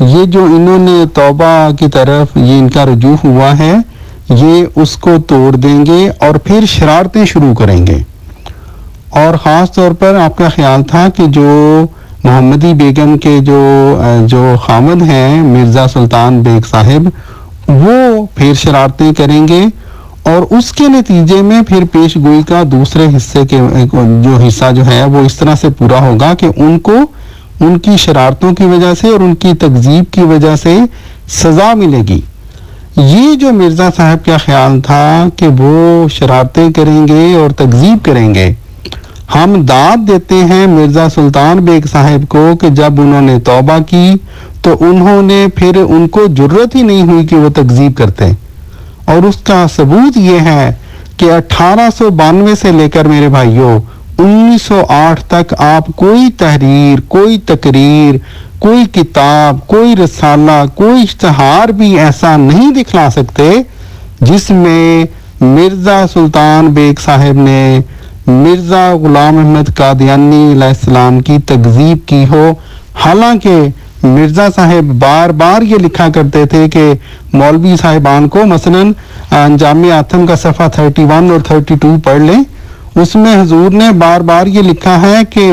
یہ جو انہوں نے توبہ کی طرف یہ ان کا رجوع ہوا ہے یہ اس کو توڑ دیں گے اور پھر شرارتیں شروع کریں گے. اور خاص طور پر آپ کا خیال تھا کہ جو محمدی بیگم کے جو خامد ہیں مرزا سلطان بیگ صاحب وہ پھر شرارتیں کریں گے اور اس کے نتیجے میں پھر پیش گوئی کا دوسرے حصے کے جو حصہ جو ہے وہ اس طرح سے پورا ہوگا کہ ان کو ان کی شرارتوں کی وجہ سے اور ان کی تکذیب کی وجہ سے سزا ملے گی. یہ جو مرزا صاحب کا خیال تھا کہ وہ شرارتیں کریں گے اور تکذیب کریں گے، ہم داد دیتے ہیں مرزا سلطان بیگ صاحب کو کہ جب انہوں نے توبہ کی تو انہوں نے پھر ان کو جرت ہی نہیں ہوئی کہ وہ تکذیب کرتے. اور اس کا ثبوت یہ ہے کہ 1892 سے لے کر میرے بھائیوں 1908 تک آپ کوئی تحریر، کوئی تقریر، کوئی کتاب، کوئی رسالہ، کوئی اشتہار بھی ایسا نہیں دکھلا سکتے جس میں مرزا سلطان بیگ صاحب نے مرزا غلام احمد قادیانی علیہ السلام کی تکذیب کی ہو. حالانکہ مرزا صاحب بار بار یہ لکھا کرتے تھے کہ مولوی صاحبان کو مثلاً انجام آتم کا صفحہ 31 اور 32 پڑھ لیں، اس میں حضور نے بار بار یہ لکھا ہے کہ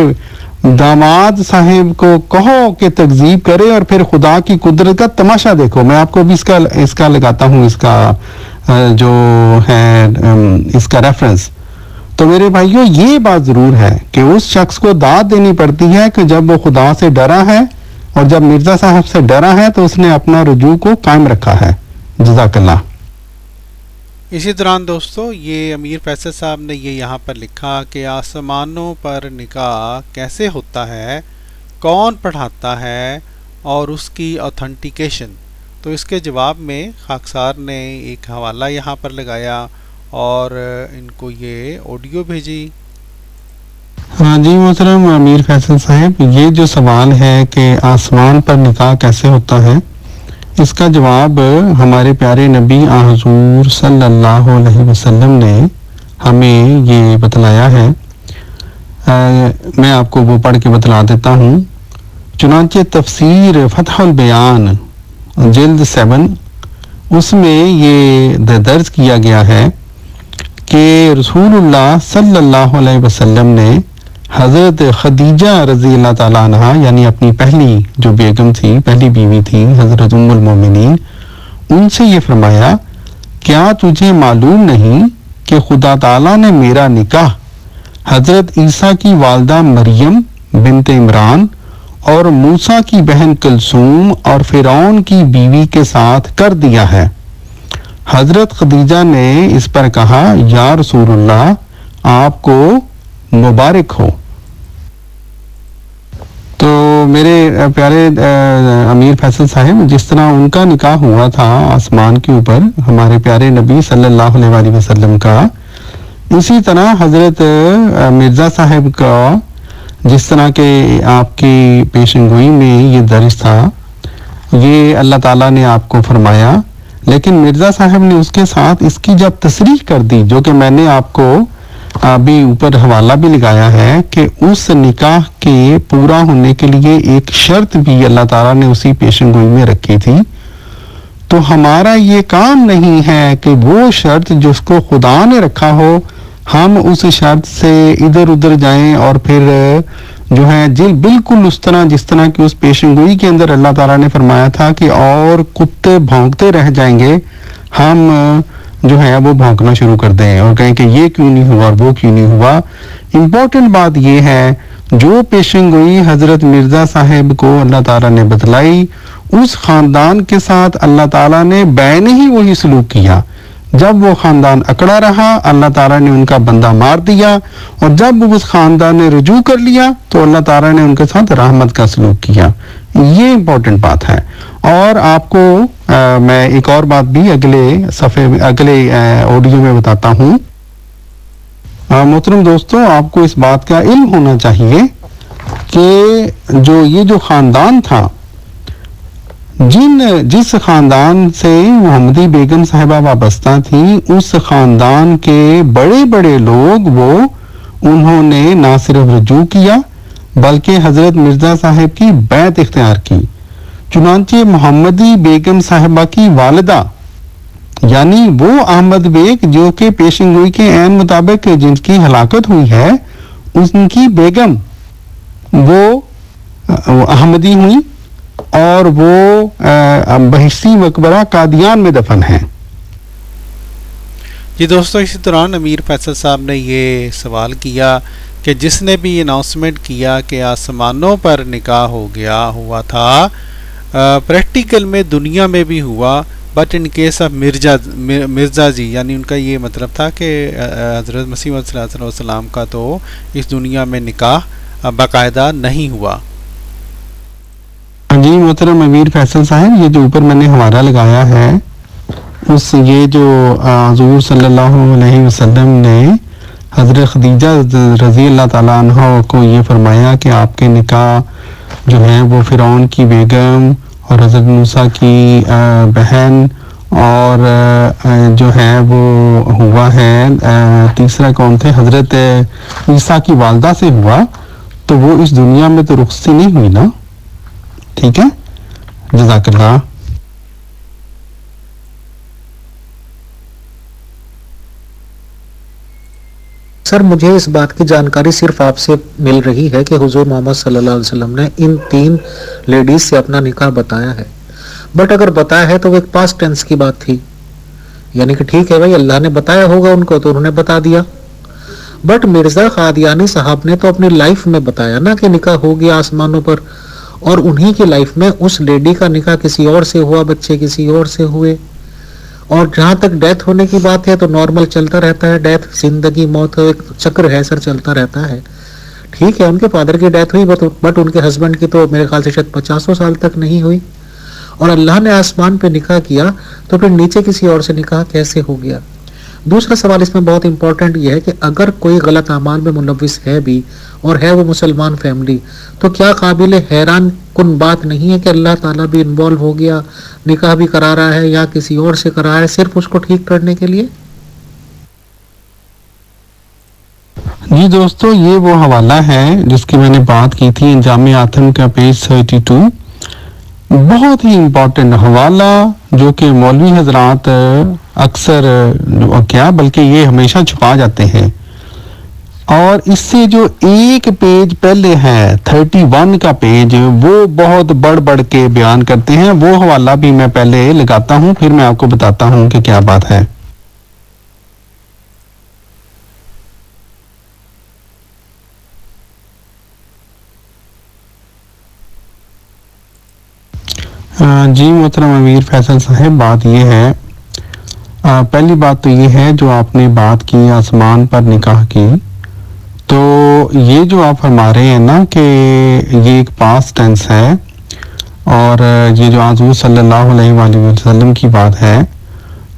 داماد صاحب کو کہو کہ تکذیب کرے اور پھر خدا کی قدرت کا تماشا دیکھو. میں آپ کو بھی اس کا لگاتا ہوں، اس کا جو ہے اس کا ریفرنس. تو میرے بھائیوں یہ بات ضرور ہے کہ اس شخص کو داد دینی پڑتی ہے کہ جب وہ خدا سے ڈرا ہے، اور جب مرزا صاحب سے ڈرا ہے تو اس نے اپنا رجوع کو قائم رکھا ہے. جزاک اللہ. اسی دوران دوستو یہ امیر فیصل صاحب نے یہ یہاں پر لکھا کہ آسمانوں پر نکاح کیسے ہوتا ہے، کون پڑھاتا ہے اور اس کی اوتھنٹیکیشن. تو اس کے جواب میں خاکسار نے ایک حوالہ یہاں پر لگایا اور ان کو یہ آڈیو بھیجی. ہاں جی محترم امیر فیصل صاحب، یہ جو سوال ہے کہ آسمان پر نکاح کیسے ہوتا ہے، اس کا جواب ہمارے پیارے نبی حضور صلی اللہ علیہ وسلم نے ہمیں یہ بتلایا ہے. میں آپ کو وہ پڑھ کے بتلا دیتا ہوں. چنانچہ تفسیر فتح البیان جلد 7 اس میں یہ درج کیا گیا ہے کہ رسول اللہ صلی اللہ علیہ وسلم نے حضرت خدیجہ رضی اللہ تعالیٰ عنہ یعنی اپنی پہلی جو بیگم تھی، پہلی بیوی تھی حضرت ام المومنین، ان سے یہ فرمایا کیا تجھے معلوم نہیں کہ خدا تعالیٰ نے میرا نکاح حضرت عیسیٰ کی والدہ مریم بنت عمران اور موسیٰ کی بہن کلثوم اور فرعون کی بیوی کے ساتھ کر دیا ہے. حضرت خدیجہ نے اس پر کہا یا رسول اللہ آپ کو مبارک ہو. تو میرے پیارے امیر فیصل صاحب، جس طرح ان کا نکاح ہوا تھا آسمان کے اوپر ہمارے پیارے نبی صلی اللہ علیہ وآلہ وسلم کا، اسی طرح حضرت مرزا صاحب کا جس طرح کہ آپ کی پیشن گوئی میں یہ درج تھا، یہ اللہ تعالیٰ نے آپ کو فرمایا. لیکن مرزا صاحب نے اس کے ساتھ اس کی جب تصریح کر دی، جو کہ میں نے آپ کو ابھی اوپر حوالہ بھی لگایا ہے کہ اس نکاح کے پورا ہونے کے لیے ایک شرط بھی اللہ تعالیٰ نے اسی پیشن گوئی میں رکھی تھی. تو ہمارا یہ کام نہیں ہے کہ وہ شرط جس کو خدا نے رکھا ہو ہم اس شرط سے ادھر ادھر جائیں اور پھر جو ہے بالکل اس طرح جس طرح کی اس پیشن گوئی کے اندر اللہ تعالیٰ نے فرمایا تھا کہ اور کتے بھونکتے رہ جائیں گے، ہم جو ہے وہ بھونکنا شروع کر دیں اور کہیں کہ یہ کیوں نہیں ہوا اور وہ کیوں نہیں ہوا. امپورٹنٹ بات یہ ہے جو پیشن گوئی حضرت مرزا صاحب کو اللہ تعالیٰ نے بتلائی، اس خاندان کے ساتھ اللہ تعالیٰ نے بین ہی وہی سلوک کیا. جب وہ خاندان اکڑا رہا اللہ تعالیٰ نے ان کا بندہ مار دیا، اور جب اس خاندان نے رجوع کر لیا تو اللہ تعالیٰ نے ان کے ساتھ رحمت کا سلوک کیا. یہ امپورٹنٹ بات ہے. اور آپ کو میں ایک اور بات بھی اگلے آڈیو میں بتاتا ہوں. محترم دوستوں، آپ کو اس بات کا علم ہونا چاہیے کہ یہ جو خاندان تھا، جس خاندان سے محمدی بیگم صاحبہ وابستہ تھیں، اس خاندان کے بڑے بڑے لوگ انہوں نے نہ صرف رجوع کیا بلکہ حضرت مرزا صاحب کی بیعت اختیار کی. چنانچہ محمدی بیگم صاحبہ کی والدہ یعنی وہ احمد بیگ جو کہ پیشن گوئی کے عین مطابق جن کی ہلاکت ہوئی ہے ان کی بیگم وہ احمدی ہوئی اور وہ بہشتی مقبرہ قادیان میں دفن ہیں. جی دوستو، اسی دوران امیر فیصل صاحب نے یہ سوال کیا کہ جس نے بھی اناؤنسمنٹ کیا کہ آسمانوں پر نکاح ہوا تھا، پریکٹیکل میں دنیا میں بھی ہوا، but in case of Mirza ji, یعنی ان کا یہ مطلب تھا کہ حضرت مسیح موعود صلی اللہ علیہ وسلم کا تو اس دنیا میں نکاح باقاعدہ نہیں ہوا. جی محترم امیر فیصل صاحب، یہ جو اوپر میں نے حوالہ لگایا ہے یہ جو حضور صلی اللہ علیہ وسلم نے حضرت خدیجہ رضی اللہ تعالیٰ عنہ کو یہ فرمایا کہ آپ کے نکاح جو ہے وہ فرعون کی بیگم اور حضرت موسیٰ کی بہن اور جو ہے وہ ہوا ہے تیسرا کون تھے حضرت عیسیٰ کی والدہ سے ہوا، تو وہ اس دنیا میں تو رخصتی نہیں ہوئی نا. ٹھیک ہے، جزاک اللہ. سر مجھے اس بات کی جانکاری صرف آپ سے مل رہی ہے کہ حضور محمد صلی اللہ علیہ وسلم نے ان 3 لیڈیز سے اپنا نکاح بتایا ہے، بٹ اگر بتایا ہے تو وہ ایک پاسٹ ٹینس کی بات تھی، یعنی کہ ٹھیک ہے بھائی اللہ نے بتایا ہوگا ان کو تو انہوں نے بتا دیا. بٹ مرزا قادیانی صاحب نے تو اپنی لائف میں بتایا نا کہ نکاح ہو گیا آسمانوں پر، اور انہی کی لائف میں اس لیڈی کا نکاح کسی اور سے ہوا، بچے کسی اور سے ہوئے، اور جہاں تک ڈیتھ ہونے کی بات ہے تو نارمل چلتا رہتا ہے، ڈیتھ زندگی موت ایک چکر ہے سر، چلتا رہتا ہے. ٹھیک ہے ان کے فادر کی ڈیتھ ہوئی بٹ ان کے ہسبینڈ کی تو میرے خیال سے شاید 50 سال تک نہیں ہوئی، اور اللہ نے آسمان پہ نکاح کیا تو پھر نیچے کسی اور سے نکاح کیسے ہو گیا. دوسرا سوال اس میں بہت امپورٹنٹ یہ ہے کہ اگر کوئی غلط اعمال میں ملوث ہے بھی اور ہے وہ مسلمان فیملی، تو کیا قابل حیران کن بات نہیں ہے کہ اللہ تعالیٰ بھی انوالو ہو گیا، نکاح بھی کرا رہا ہے یا کسی اور سے کرا رہا ہے صرف اس کو ٹھیک کرنے کے لیے. جی دوستو، یہ وہ حوالہ ہے جس کی میں نے بات کی تھی، انجام آتم کا پیج 32. بہت ہی امپورٹنٹ حوالہ جو کہ مولوی حضرات اکثر کیا بلکہ یہ ہمیشہ چھپا جاتے ہیں، اور اس سے جو ایک پیج پہلے ہے 31 کا پیج وہ بہت بڑھ کے بیان کرتے ہیں. وہ حوالہ بھی میں پہلے لگاتا ہوں، پھر میں آپ کو بتاتا ہوں کہ کیا بات ہے. جی محترم امیر فیصل صاحب، بات یہ ہے، پہلی بات تو یہ ہے جو آپ نے بات کی آسمان پر نکاح کی، تو یہ جو آپ فرما رہے ہیں نا کہ یہ ایک پاسٹ ٹینس ہے، اور یہ جو حضور صلی اللہ علیہ وآلہ وسلم کی بات ہے،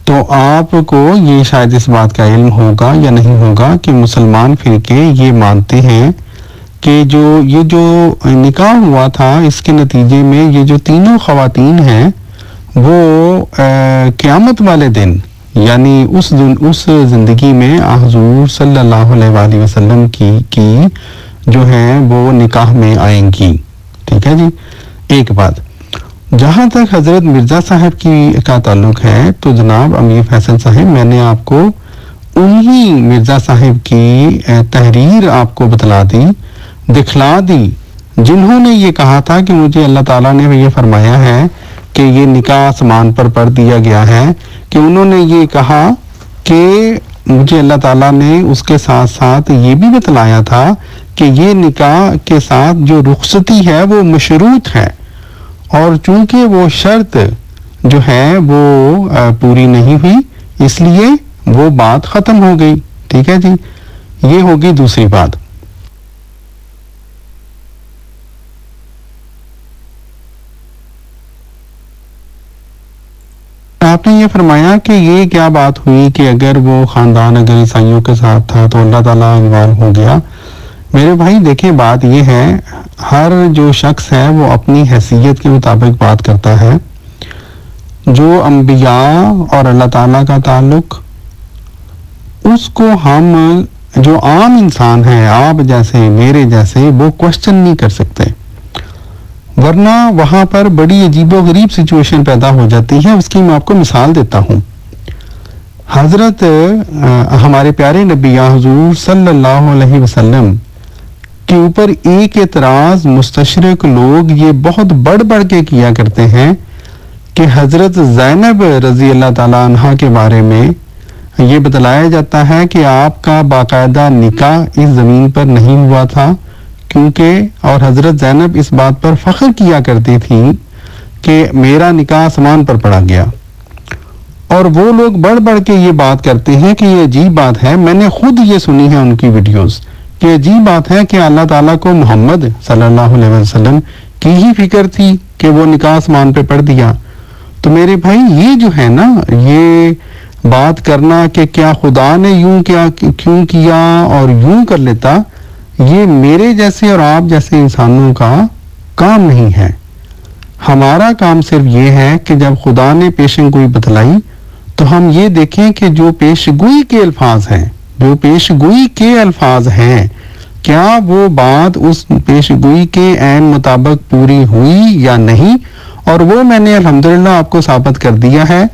تو آپ کو یہ شاید اس بات کا علم ہوگا یا نہیں ہوگا کہ مسلمان فرقے یہ مانتے ہیں کہ یہ جو نکاح ہوا تھا اس کے نتیجے میں یہ جو تینوں خواتین ہیں وہ قیامت والے دن یعنی اس زندگی میں حضور صلی اللہ علیہ وآلہ وسلم کی جو ہے وہ نکاح میں آئیں گی. ٹھیک ہے جی. ایک بات، جہاں تک حضرت مرزا صاحب کا تعلق ہے تو جناب امیر فیصل صاحب، میں نے آپ کو انہی مرزا صاحب کی تحریر آپ کو دکھلا دی جنہوں نے یہ کہا تھا کہ مجھے اللہ تعالیٰ نے یہ فرمایا ہے کہ یہ نکاح آسمان پر پڑھ دیا گیا ہے، کہ انہوں نے یہ کہا کہ مجھے اللہ تعالیٰ نے اس کے ساتھ ساتھ یہ بھی بتلایا تھا کہ یہ نکاح کے ساتھ جو رخصتی ہے وہ مشروط ہے، اور چونکہ وہ شرط جو ہے وہ پوری نہیں ہوئی اس لیے وہ بات ختم ہو گئی. ٹھیک ہے جی. یہ ہوگی دوسری بات. آپ نے یہ فرمایا کہ یہ کیا بات ہوئی کہ اگر وہ خاندان اگر عیسائیوں کے ساتھ تھا تو اللہ تعالیٰ انوالو ہو گیا. میرے بھائی دیکھیں، بات یہ ہے ہر جو شخص ہے وہ اپنی حیثیت کے مطابق بات کرتا ہے. جو انبیاء اور اللہ تعالیٰ کا تعلق اس کو ہم جو عام انسان ہیں آپ جیسے میرے جیسے وہ کوشچن نہیں کر سکتے. ورنہ وہاں پر بڑی عجیب و غریب سچویشن پیدا ہو جاتی ہے. اس کی میں آپ کو مثال دیتا ہوں. حضرت ہمارے پیارے نبی حضور صلی اللہ علیہ وسلم کے اوپر ایک اعتراض مستشرق لوگ یہ بہت بڑھ بڑھ کے کیا کرتے ہیں کہ حضرت زینب رضی اللہ تعالیٰ عنہ کے بارے میں یہ بتلایا جاتا ہے کہ آپ کا باقاعدہ نکاح اس زمین پر نہیں ہوا تھا، کیونکہ اور حضرت زینب اس بات پر فخر کیا کرتی تھی کہ میرا نکاح آسمان پر پڑا گیا. اور وہ لوگ بڑھ بڑھ کے یہ بات کرتے ہیں کہ یہ عجیب بات ہے. میں نے خود یہ سنی ہے ان کی ویڈیوز کہ عجیب بات ہے کہ اللہ تعالیٰ کو محمد صلی اللہ علیہ وسلم کی ہی فکر تھی کہ وہ نکاح آسمان پہ پڑھ دیا. تو میرے بھائی یہ جو ہے نا، یہ بات کرنا کہ کیا خدا نے یوں کیوں کیا اور یوں کر لیتا، یہ میرے جیسے اور آپ جیسے انسانوں کا کام نہیں ہے. ہمارا کام صرف یہ ہے کہ جب خدا نے پیشن گوئی بتلائی تو ہم یہ دیکھیں کہ جو پیشگوئی کے الفاظ ہیں کیا وہ بات اس پیشگوئی کے عین مطابق پوری ہوئی یا نہیں. اور وہ میں نے الحمدللہ آپ کو ثابت کر دیا ہے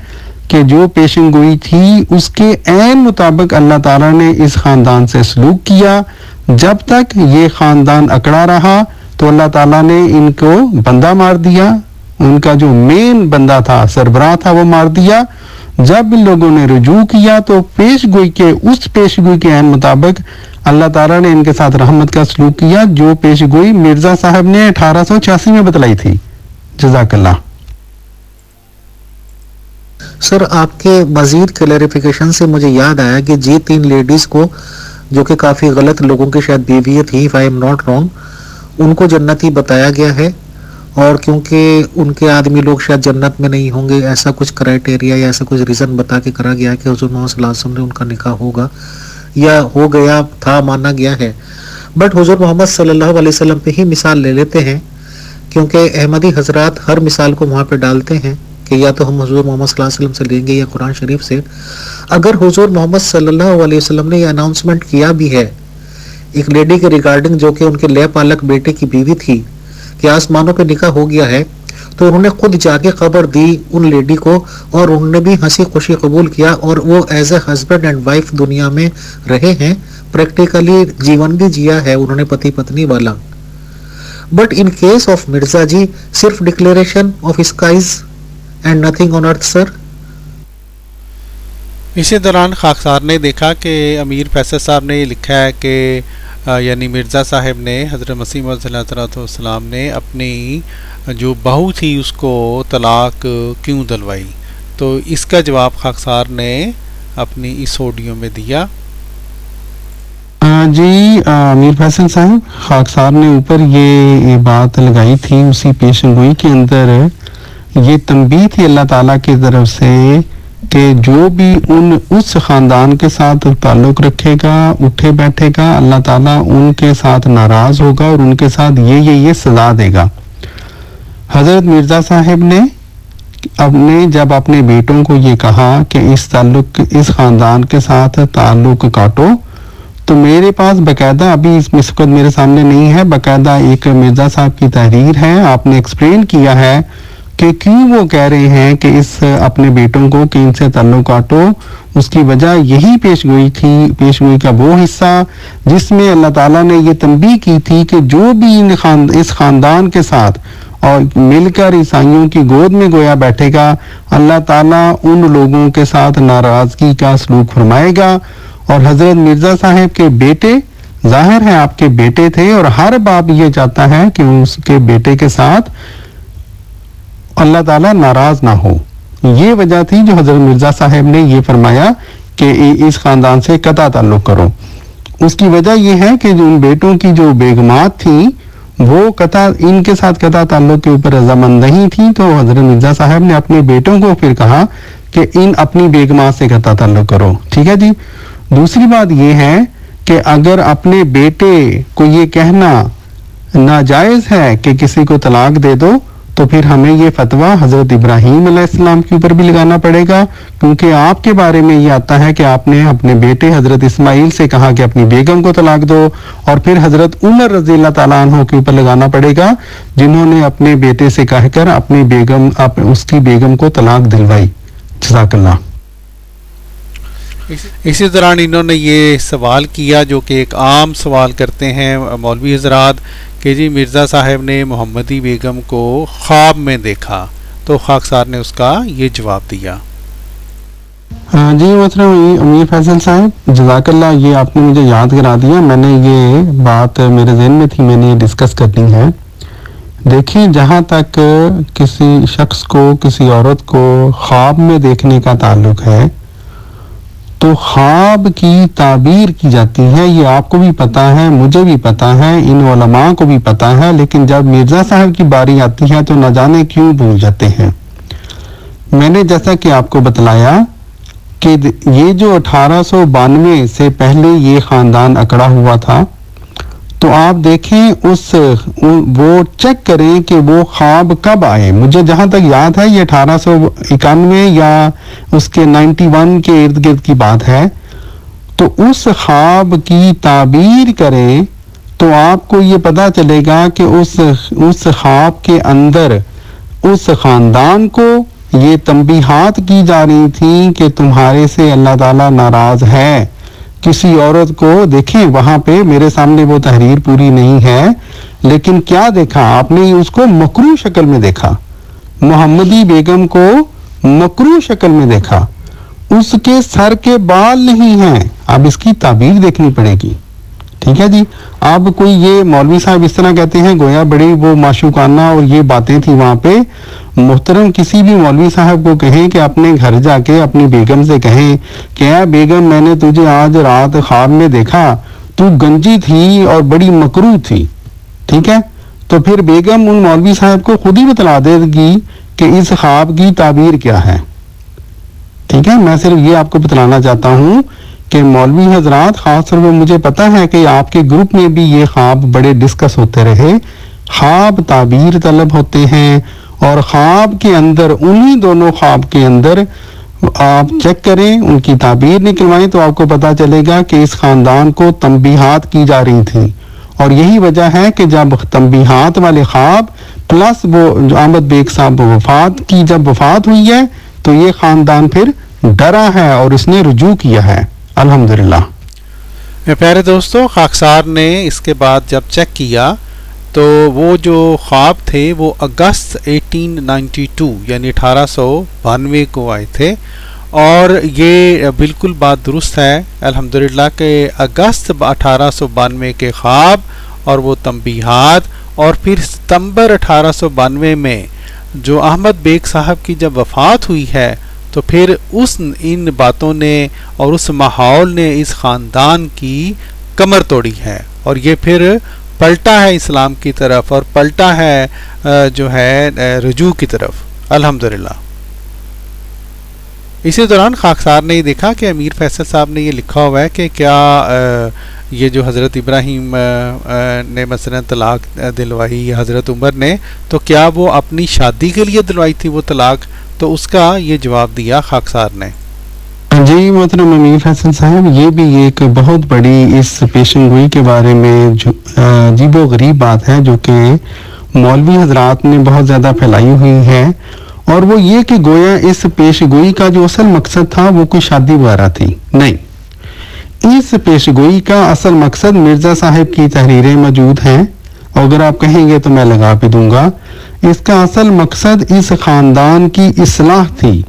کہ جو پیشن گوئی تھی اس کے عین مطابق اللہ تعالیٰ نے اس خاندان سے سلوک کیا. جب تک یہ خاندان اکڑا رہا تو اللہ تعالیٰ نے ان کو بندہ مار دیا، ان کا جو مین بندہ تھا، سربراہ تھا، وہ مار دیا. جب ان لوگوں نے رجوع کیا تو پیشگوئی کے عین مطابق اللہ تعالیٰ نے ان کے ساتھ رحمت کا سلوک کیا، جو پیشگوئی مرزا صاحب نے 1886 میں بتلائی تھی. جزاک اللہ. سر آپ کے مزید کلیریفیکیشن سے مجھے یاد آیا کہ جی 3 لیڈیز کو، جو کہ کافی غلط لوگوں کی شاید بیوی تھی، if I am not wrong، ان کو جنتی بتایا گیا ہے. اور کیونکہ ان کے آدمی لوگ شاید جنت میں نہیں ہوں گے، ایسا کچھ کرائٹیریا یا ایسا کچھ ریزن بتا کے کرا گیا کہ حضور محمد صلی اللہ علیہ وسلم نے ان کا نکاح ہوگا یا ہو گیا تھا، مانا گیا ہے. بٹ حضور محمد صلی اللہ علیہ وسلم پہ ہی مثال لے لیتے ہیں، کیونکہ احمدی حضرات ہر مثال کو وہاں پہ ڈالتے ہیں کہ یا تو ہم حضور محمد صلی اللہ علیہ وسلم سے لیں گے یا قرآن شریف سے. اگر حضور محمد صلی اللہ علیہ وسلم نے یہ اناؤنسمنٹ کیا بھی ہے ایک لیڈی کے ریگارڈنگ جو کہ ان کے لے پالک بیٹے کی بیوی تھی کہ آسمانوں پہ نکاح ہو گیا ہے، تو انہوں نے خود جا کے خبر دی ان لیڈی کو، اور انہوں نے بھی ہنسی خوشی قبول کیا، اور وہ as a husband and wife دنیا میں رہے ہیں، پریکٹیکلی جیون بھی جیا ہے انہوں نے پتی پتنی والا. But in case of Mirza ji صرف declaration of skies and nothing on earth. Sir اسی دوران خاکسار نے دیکھا کہ امیر فیصل صاحب نے یہ لکھا ہے کہ یعنی مرزا صاحب نے حضرت مسیح موعود صلی اللہ علیہ وسلم نے اپنی جو بہو تھی اس کو طلاق کیوں دلوائی. تو اس کا جواب خاکسار نے اپنی اس آڈیو میں دیا. جی امیر فیصل صاحب، خاکسار نے اوپر یہ بات لگائی تھی، اسی پیشن گوئی کے اندر یہ تنبیہ تھی اللہ تعالیٰ کی طرف سے کہ جو بھی اس خاندان کے ساتھ تعلق رکھے گا، اٹھے بیٹھے گا، اللہ تعالیٰ ان کے ساتھ ناراض ہوگا اور ان کے ساتھ یہ سزا دے گا. حضرت مرزا صاحب نے جب اپنے بیٹوں کو یہ کہا کہ اس خاندان کے ساتھ تعلق کاٹو، تو میرے پاس باقاعدہ ابھی اس وقت میرے سامنے نہیں ہے، باقاعدہ ایک مرزا صاحب کی تحریر ہے، آپ نے ایکسپلین کیا ہے کہ کیوں وہ کہہ رہے ہیں کہ اپنے بیٹوں کو کہ ان سے تعلق کاٹو. اس کی وجہ یہی پیشگوئی تھی، پیشگوئی کا وہ حصہ جس میں اللہ تعالیٰ نے یہ تنبیہ کی تھی کہ جو بھی اس خاندان کے ساتھ اور مل کر عیسائیوں کی گود میں گویا بیٹھے گا، اللہ تعالیٰ ان لوگوں کے ساتھ ناراضگی کا سلوک فرمائے گا. اور حضرت مرزا صاحب کے بیٹے ظاہر ہے آپ کے بیٹے تھے، اور ہر باپ یہ چاہتا ہے کہ اس کے بیٹے کے ساتھ اللہ تعالیٰ ناراض نہ ہو. یہ وجہ تھی جو حضرت مرزا صاحب نے یہ فرمایا کہ اس خاندان سے قطع تعلق کرو. اس کی وجہ یہ ہے کہ جو ان بیٹوں کی جو بیگمات تھیں وہ ان کے ساتھ قطع تعلق کے اوپر رضامند نہیں تھیں، تو حضرت مرزا صاحب نے اپنے بیٹوں کو پھر کہا کہ اپنی بیگمات سے قطع تعلق کرو. ٹھیک ہے جی. دوسری بات یہ ہے کہ اگر اپنے بیٹے کو یہ کہنا ناجائز ہے کہ کسی کو طلاق دے دو، تو پھر ہمیں یہ فتویٰ حضرت ابراہیم علیہ السلام کے اوپر بھی لگانا پڑے گا، کیونکہ آپ کے بارے میں یہ آتا ہے کہ آپ نے اپنے بیٹے حضرت اسماعیل سے کہا کہ اپنی بیگم کو طلاق دو، اور پھر حضرت عمر رضی اللہ تعالیٰ عنہ کے اوپر لگانا پڑے گا جنہوں نے اپنے بیٹے سے کہہ کر اپنی بیگم اس کی بیگم کو طلاق دلوائی. جزاک اللہ. اسی دوران انہوں نے یہ سوال کیا جو کہ ایک عام سوال کرتے ہیں مولوی حضرات کہ جی مرزا صاحب نے محمدی بیگم کو خواب میں دیکھا، تو خاکسار نے اس کا یہ جواب دیا. جی محترم امیر فیصل صاحب، جزاک اللہ، یہ آپ نے مجھے یاد کرا دیا. میں نے یہ بات میرے ذہن میں تھی، میں نے یہ ڈسکس کرنی ہے. دیکھیں، جہاں تک کسی شخص کو، کسی عورت کو خواب میں دیکھنے کا تعلق ہے تو خواب کی تعبیر کی جاتی ہے. یہ آپ کو بھی پتہ ہے، مجھے بھی پتہ ہے، ان علماء کو بھی پتہ ہے، لیکن جب مرزا صاحب کی باری آتی ہے تو نہ جانے کیوں بھول جاتے ہیں. میں نے جیسا کہ آپ کو بتلایا کہ یہ جو 1892 سے پہلے یہ خاندان اکڑا ہوا تھا، تو آپ دیکھیں وہ چیک کریں کہ وہ خواب کب آئے. مجھے جہاں تک یاد ہے یہ 1891 یا اس کے 91 کے ارد گرد کی بات ہے. تو اس خواب کی تعبیر کریں تو آپ کو یہ پتہ چلے گا کہ اس خواب کے اندر اس خاندان کو یہ تنبیہات کی جا رہی تھیں کہ تمہارے سے اللہ تعالیٰ ناراض ہے. کسی عورت کو دیکھیں، وہاں پہ میرے سامنے وہ تحریر پوری نہیں ہے، لیکن کیا دیکھا آپ نے؟ اس کو مکروہ شکل میں دیکھا، محمدی بیگم کو مکروہ شکل میں دیکھا. اس کے سر کے بال نہیں ہیں. اب اس کی تعبیر دیکھنی پڑے گی. ٹھیک ہے جی. اب کوئی یہ مولوی صاحب اس طرح کہتے ہیں گویا بڑی وہ معشوقانہ اور یہ باتیں تھی وہاں پہ. محترم کسی بھی مولوی صاحب کو کہیں کہ اپنے گھر جا کے اپنی بیگم سے کہیں کہ اے بیگم، میں نے تجھے آج رات خواب میں دیکھا، تو گنجی تھی اور بڑی مکروہ تھی. ٹھیک ہے، تو پھر بیگم ان مولوی صاحب کو خود ہی بتلا دے گی کہ اس خواب کی تعبیر کیا ہے. ٹھیک ہے، میں صرف یہ آپ کو بتلانا چاہتا ہوں کہ مولوی حضرات، خاص طور پہ مجھے پتا ہے کہ آپ کے گروپ میں بھی یہ خواب بڑے ڈسکس ہوتے رہے. خواب تعبیر طلب ہوتے ہیں، اور خواب کے اندر انہی دونوں خواب کے اندر آپ چیک کریں، ان کی تعبیر نکلوائیں تو آپ کو پتا چلے گا کہ اس خاندان کو تنبیہات کی جا رہی تھیں. اور یہی وجہ ہے کہ جب تنبیہات والے خواب پلس وہ احمد بیگ صاحب جب وفات ہوئی ہے تو یہ خاندان پھر ڈرا ہے اور اس نے رجوع کیا ہے. الحمدللہ. پیارے دوستو، خاکسار نے اس کے بعد جب چیک کیا تو وہ جو خواب تھے وہ اگست 1892 یعنی 1892 کو آئے تھے. اور یہ بالکل بات درست ہے الحمدللہ کہ اگست 1892 کے خواب اور وہ تنبیہات، اور پھر ستمبر 1892 میں جو احمد بیگ صاحب کی جب وفات ہوئی ہے تو پھر ان باتوں نے اور اس ماحول نے اس خاندان کی کمر توڑی ہے، اور یہ پھر پلٹا ہے اسلام کی طرف اور پلٹا ہے جو ہے رجوع کی طرف. الحمدللہ. اسی دوران خاکسار نے یہ دیکھا کہ امیر فیصل صاحب نے یہ لکھا ہوا ہے کہ کیا یہ جو حضرت ابراہیم نے مثلا طلاق دلوائی حضرت عمر نے، تو کیا وہ اپنی شادی کے لیے دلوائی تھی وہ طلاق؟ تو اس کا یہ جواب دیا خاکسار نے. جی محترم امیر فیصل صاحب، یہ بھی ایک بہت بڑی اس پیشن گوئی کے بارے میں عجیب و غریب بات ہے جو کہ مولوی حضرات نے بہت زیادہ پھیلائی ہوئی ہے، اور وہ یہ کہ گویا اس پیش گوئی کا جو اصل مقصد تھا وہ کوئی شادی وغیرہ تھی. نہیں، اس پیش گوئی کا اصل مقصد مرزا صاحب کی تحریریں موجود ہیں، اور اگر آپ کہیں گے تو میں لگا بھی دوں گا. اس کا اصل مقصد اس خاندان کی اصلاح تھی.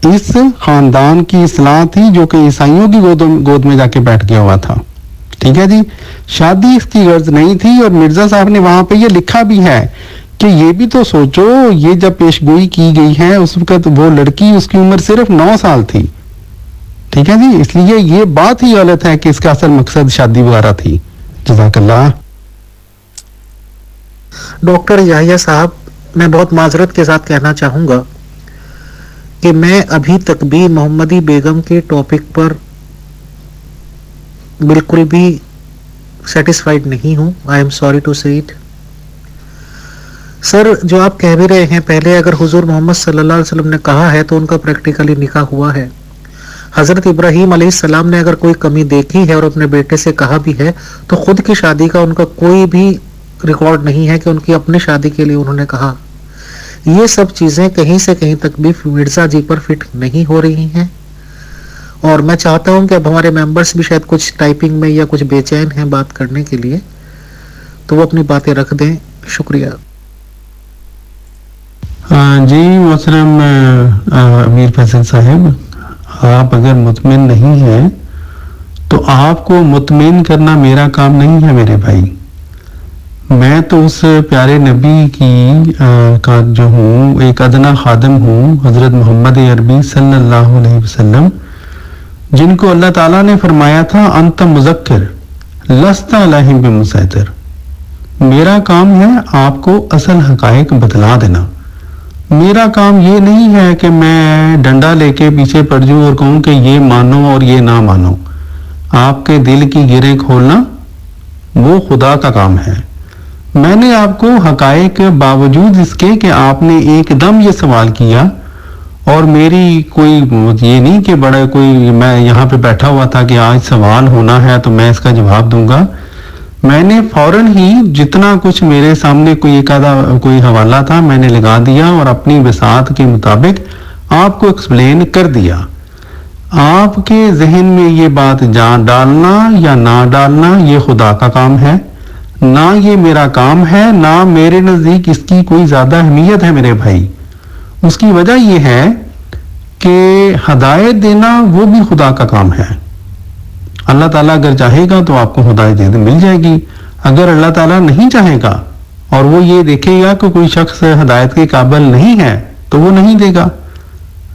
اس خاندان کی اصلاح تھی جو کہ عیسائیوں کی گود میں جا کے بیٹھ گیا ہوا تھا. ٹھیک ہے جی. شادی اس کی غرض نہیں تھی، اور مرزا صاحب نے وہاں پہ یہ لکھا بھی ہے کہ یہ بھی تو سوچو، یہ جب پیش گوئی کی گئی ہے اس وقت وہ لڑکی، اس کی عمر صرف 9 سال تھی. ٹھیک ہے جی. اس لیے یہ بات ہی غلط ہے کہ اس کا اصل مقصد شادی وغیرہ تھی. جزاک اللہ. ڈاکٹر یحییٰ صاحب، میں بہت معذرت کے ساتھ کہنا چاہوں گا کہ میں ابھی تک بھی محمدی بیگم کے ٹاپک پر بالکل بھی سیٹسفائیڈ نہیں ہوں. آئی ایم سوری ٹو سے اٹ. سر جو آپ کہہ بھی رہے ہیں، پہلے اگر حضور محمد صلی اللہ علیہ وسلم نے کہا ہے تو ان کا پریکٹیکلی نکاح ہوا ہے. حضرت ابراہیم علیہ السلام نے اگر کوئی کمی دیکھی ہے اور اپنے بیٹے سے کہا بھی ہے تو خود کی شادی کا ان کا کوئی بھی ریکارڈ نہیں ہے کہ ان کی اپنی شادی کے لیے انہوں نے کہا. یہ سب چیزیں کہیں سے کہیں تک بھی مرزا جی پر فٹ نہیں ہو رہی ہیں، اور میں چاہتا ہوں کہ اب ہمارے ممبرس بھی شاید کچھ ٹائپنگ میں یا کچھ بے چین ہیں بات کرنے کے لیے، تو وہ اپنی باتیں رکھ دیں. شکریہ. جی محترم امیر فیصل صاحب، آپ اگر مطمئن نہیں ہیں تو آپ کو مطمئن کرنا میرا کام نہیں ہے میرے بھائی. میں تو اس پیارے نبی کی کا جو ہوں ایک ادنا خادم ہوں، حضرت محمد عربی صلی اللہ علیہ وسلم، جن کو اللہ تعالیٰ نے فرمایا تھا انت مذکر لست علیہم بمسیطر. میرا کام ہے آپ کو اصل حقائق بتلا دینا. میرا کام یہ نہیں ہے کہ میں ڈنڈا لے کے پیچھے پڑ جاؤں اور کہوں کہ یہ مانو اور یہ نہ مانو. آپ کے دل کی گریں کھولنا وہ خدا کا کام ہے. میں نے آپ کو حقائق باوجود اس کے کہ آپ نے ایک دم یہ سوال کیا، اور میری کوئی یہ نہیں کہ بڑا کوئی میں یہاں پہ بیٹھا ہوا تھا کہ آج سوال ہونا ہے تو میں اس کا جواب دوں گا. میں نے فوراً ہی جتنا کچھ میرے سامنے کوئی حوالہ تھا میں نے لگا دیا اور اپنی وسعت کے مطابق آپ کو ایکسپلین کر دیا. آپ کے ذہن میں یہ بات جان ڈالنا یا نہ ڈالنا یہ خدا کا کام ہے، نہ یہ میرا کام ہے، نہ میرے نزدیک اس کی کوئی زیادہ اہمیت ہے میرے بھائی. اس کی وجہ یہ ہے کہ ہدایت دینا وہ بھی خدا کا کام ہے. اللہ تعالیٰ اگر چاہے گا تو آپ کو ہدایت مل جائے گی. اگر اللہ تعالیٰ نہیں چاہے گا اور وہ یہ دیکھے گا کہ کوئی شخص ہدایت کے قابل نہیں ہے تو وہ نہیں دے گا.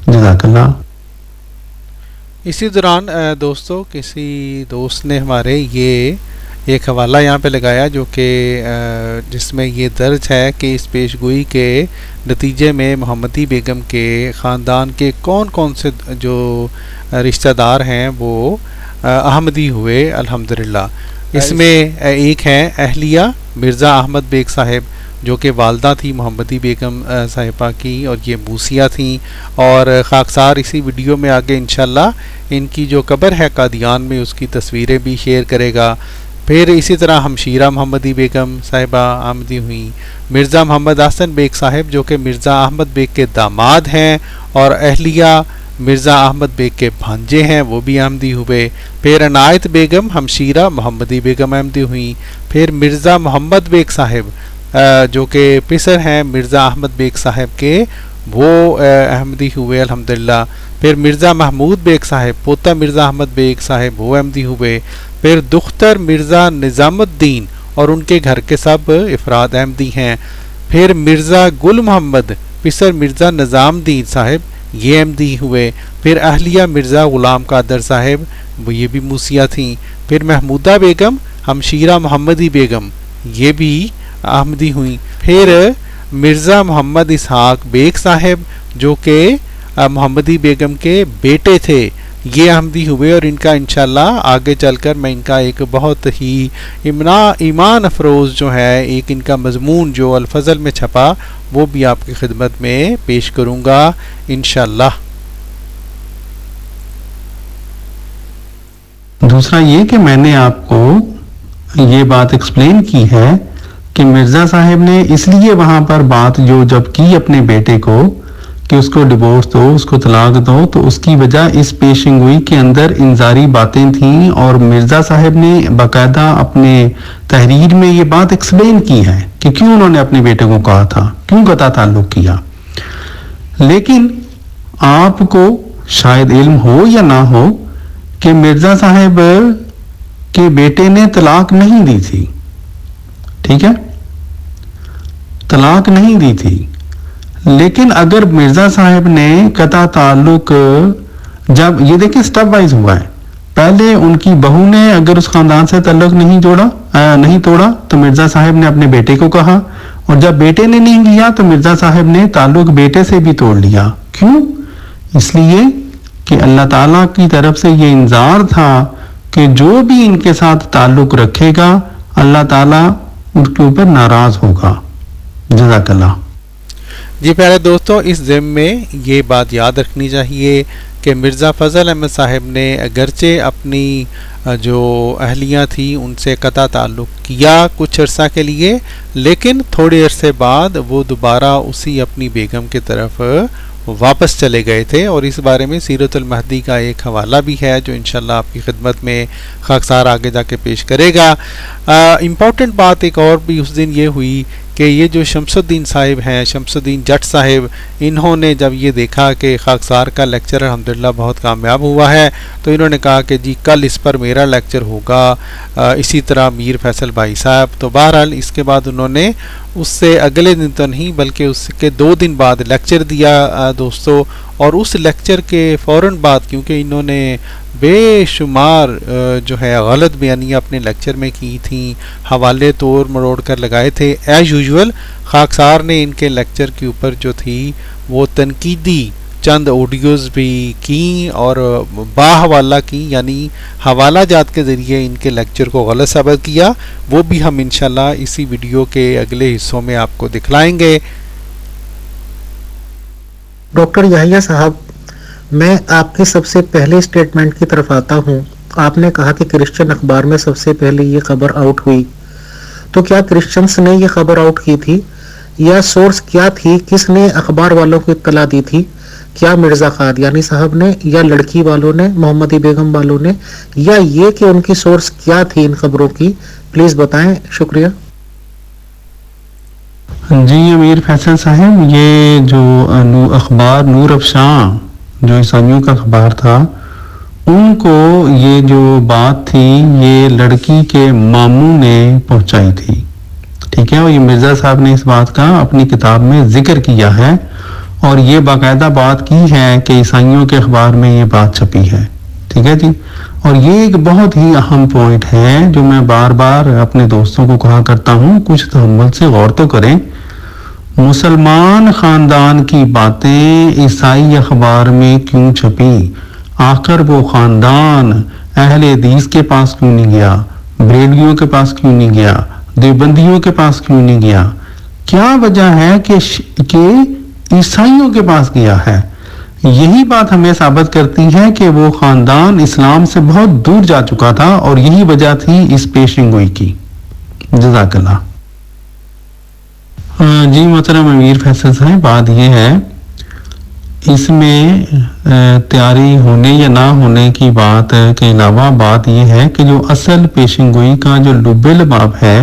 جزاک اللہ. اسی دوران دوستو کسی دوست نے ہمارے یہ ایک حوالہ یہاں پہ لگایا جو کہ جس میں یہ درج ہے کہ اس پیش گوئی کے نتیجے میں محمدی بیگم کے خاندان کے کون کون سے جو رشتہ دار ہیں وہ احمدی ہوئے الحمدللہ. اس میں ایک ہیں اہلیہ مرزا احمد بیگ صاحب جو کہ والدہ تھی محمدی بیگم صاحبہ کی، اور یہ موسیہ تھیں، اور خاکسار اسی ویڈیو میں آگے انشاءاللہ ان کی جو قبر ہے قادیان میں اس کی تصویریں بھی شیئر کرے گا. پھر اسی طرح ہمشیرہ محمدی بیگم صاحبہ آمدی ہوئیں. مرزا محمد حسن بیگ صاحب جو کہ مرزا احمد بیگ کے داماد ہیں اور اہلیہ مرزا احمد بیگ کے بھانجے ہیں، وہ بھی آمدی ہوئے. پھر عنایت بیگم ہمشیرہ محمدی بیگم آمدی ہوئیں. پھر مرزا محمد بیگ صاحب جو کہ پسر ہیں مرزا احمد بیگ صاحب کے، وہ احمدی ہوئے الحمدللہ. پھر مرزا محمود بیگ صاحب پوتا مرزا احمد بیگ صاحب وہ احمدی ہوئے. پھر دختر مرزا نظام الدین اور ان کے گھر کے سب افراد احمدی ہیں. پھر مرزا گل محمد پسر مرزا نظام الدین صاحب یہ احمدی ہوئے. پھر اہلیہ مرزا غلام قادر صاحب وہ یہ بھی موسیہ تھیں. پھر محمودہ بیگم ہمشیرہ محمدی بیگم یہ بھی احمدی ہوئیں. پھر مرزا محمد اسحاق بیگ صاحب جو کہ محمدی بیگم کے بیٹے تھے یہ احمدی ہوئے، اور ان کا انشاءاللہ آگے چل کر میں ان کا ایک بہت ہی ایمان افروز جو ہے ایک ان کا مضمون جو الفضل میں چھپا وہ بھی آپ کی خدمت میں پیش کروں گا انشاءاللہ. دوسرا یہ کہ میں نے آپ کو یہ بات ایکسپلین کی ہے کہ مرزا صاحب نے اس لیے وہاں پر بات جو جب کی اپنے بیٹے کو کہ اس کو ڈیورس دو، اس کو طلاق دو، تو اس کی وجہ اس پیشن گوئی کے اندر انذاری باتیں تھیں، اور مرزا صاحب نے باقاعدہ اپنے تحریر میں یہ بات ایکسپلین کی ہے کہ کیوں انہوں نے اپنے بیٹے کو کہا تھا، کیوں قطع تعلق کیا. لیکن آپ کو شاید علم ہو یا نہ ہو کہ مرزا صاحب کے بیٹے نے طلاق نہیں دی تھی. ٹھیک ہے، طلاق نہیں دی تھی. لیکن اگر مرزا صاحب نے قطع تعلق جب یہ دیکھیں سٹیپ وائز ہوا ہے، پہلے ان کی بہو نے اگر اس خاندان سے تعلق نہیں توڑا تو مرزا صاحب نے اپنے بیٹے کو کہا، اور جب بیٹے نے نہیں کیا تو مرزا صاحب نے تعلق بیٹے سے بھی توڑ لیا. کیوں؟ اس لیے کہ اللہ تعالیٰ کی طرف سے یہ انذار تھا کہ جو بھی ان کے ساتھ تعلق رکھے گا اللہ تعالیٰ ان کے اوپر ناراض ہوگا. جزاک اللہ. جی پیارے دوستوں، اس ضمن میں یہ بات یاد رکھنی چاہیے کہ مرزا فضل احمد صاحب نے اگرچہ اپنی جو اہلیہ تھی ان سے قطع تعلق کیا کچھ عرصہ کے لیے، لیکن تھوڑے عرصے بعد وہ دوبارہ اسی اپنی بیگم کی طرف واپس چلے گئے تھے، اور اس بارے میں سیرت المہدی کا ایک حوالہ بھی ہے جو انشاءاللہ آپ کی خدمت میں خاکسار آگے جا کے پیش کرے گا. امپورٹنٹ بات ایک اور بھی اس دن یہ ہوئی کہ یہ جو شمس الدین صاحب ہیں، شمس الدین جٹ صاحب، انہوں نے جب یہ دیکھا کہ خاکسار کا لیکچر الحمدللہ بہت کامیاب ہوا ہے تو انہوں نے کہا کہ جی کل اس پر میرا لیکچر ہوگا، اسی طرح میر فیصل بھائی صاحب. تو بہرحال اس کے بعد انہوں نے اس سے اگلے دن تو نہیں بلکہ اس کے 2 دن بعد لیکچر دیا دوستو، اور اس لیکچر کے فوراً بعد کیونکہ انہوں نے بے شمار جو ہے غلط بیانیاں اپنے لیکچر میں کی تھیں، حوالے توڑ مروڑ کر لگائے تھے ایز یوزول، خاکسار نے ان کے لیکچر کے اوپر جو تھی وہ تنقیدی چند آڈیوز بھی کی اور باحوالہ کی، یعنی حوالہ جات کے ذریعے ان کے لیکچر کو غلط ثابت کیا. وہ بھی ہم انشاءاللہ اسی ویڈیو کے اگلے حصوں میں آپ کو دکھلائیں گے. ڈاکٹر یحییٰ صاحب، میں آپ کے سب سے پہلے اسٹیٹمنٹ کی طرف آتا ہوں. آپ نے کہا کہ کرسچن اخبار میں سب سے پہلے یہ خبر آؤٹ ہوئی، تو کیا کرسچنس نے یہ خبر آؤٹ کی تھی یا سورس کیا تھی؟ کس نے اخبار والوں کو اطلاع دی تھی؟ کیا مرزا قادیانی صاحب نے یا لڑکی والوں نے، محمدی بیگم والوں نے، یا یہ کہ ان کی سورس کیا تھی ان خبروں کی؟ پلیز بتائیں. شکریہ. جی امیر فیصل صاحب، یہ جو اخبار نور افشاں جو عیسائیوں کا اخبار تھا، ان کو یہ جو بات تھی یہ لڑکی کے ماموں نے پہنچائی تھی. ٹھیک ہے، اور یہ مرزا صاحب نے اس بات کا اپنی کتاب میں ذکر کیا ہے اور یہ باقاعدہ بات کی ہے کہ عیسائیوں کے اخبار میں یہ بات چھپی ہے. ٹھیک ہے جی. اور یہ ایک بہت ہی اہم پوائنٹ ہے جو میں بار بار اپنے دوستوں کو کہا کرتا ہوں، کچھ تحمل سے غور تو کریں. مسلمان خاندان کی باتیں عیسائی اخبار میں کیوں چھپی؟ آخر وہ خاندان اہل حدیث کے پاس کیوں نہیں گیا؟ بریلویوں کے پاس کیوں نہیں گیا؟ دیوبندیوں کے پاس کیوں نہیں گیا؟ کیا وجہ ہے کہ عیسائیوں کے پاس گیا ہے؟ یہی بات ہمیں ثابت کرتی ہے کہ وہ خاندان اسلام سے بہت دور جا چکا تھا اور یہی وجہ تھی اس پیشن گوئی کی. جزاک اللہ. جی محترم امیر فیصل صاحب، بات یہ ہے اس میں تیاری ہونے یا نہ ہونے کی بات کے علاوہ بات یہ ہے کہ جو اصل پیشن گوئی کا جو لب لباب ہے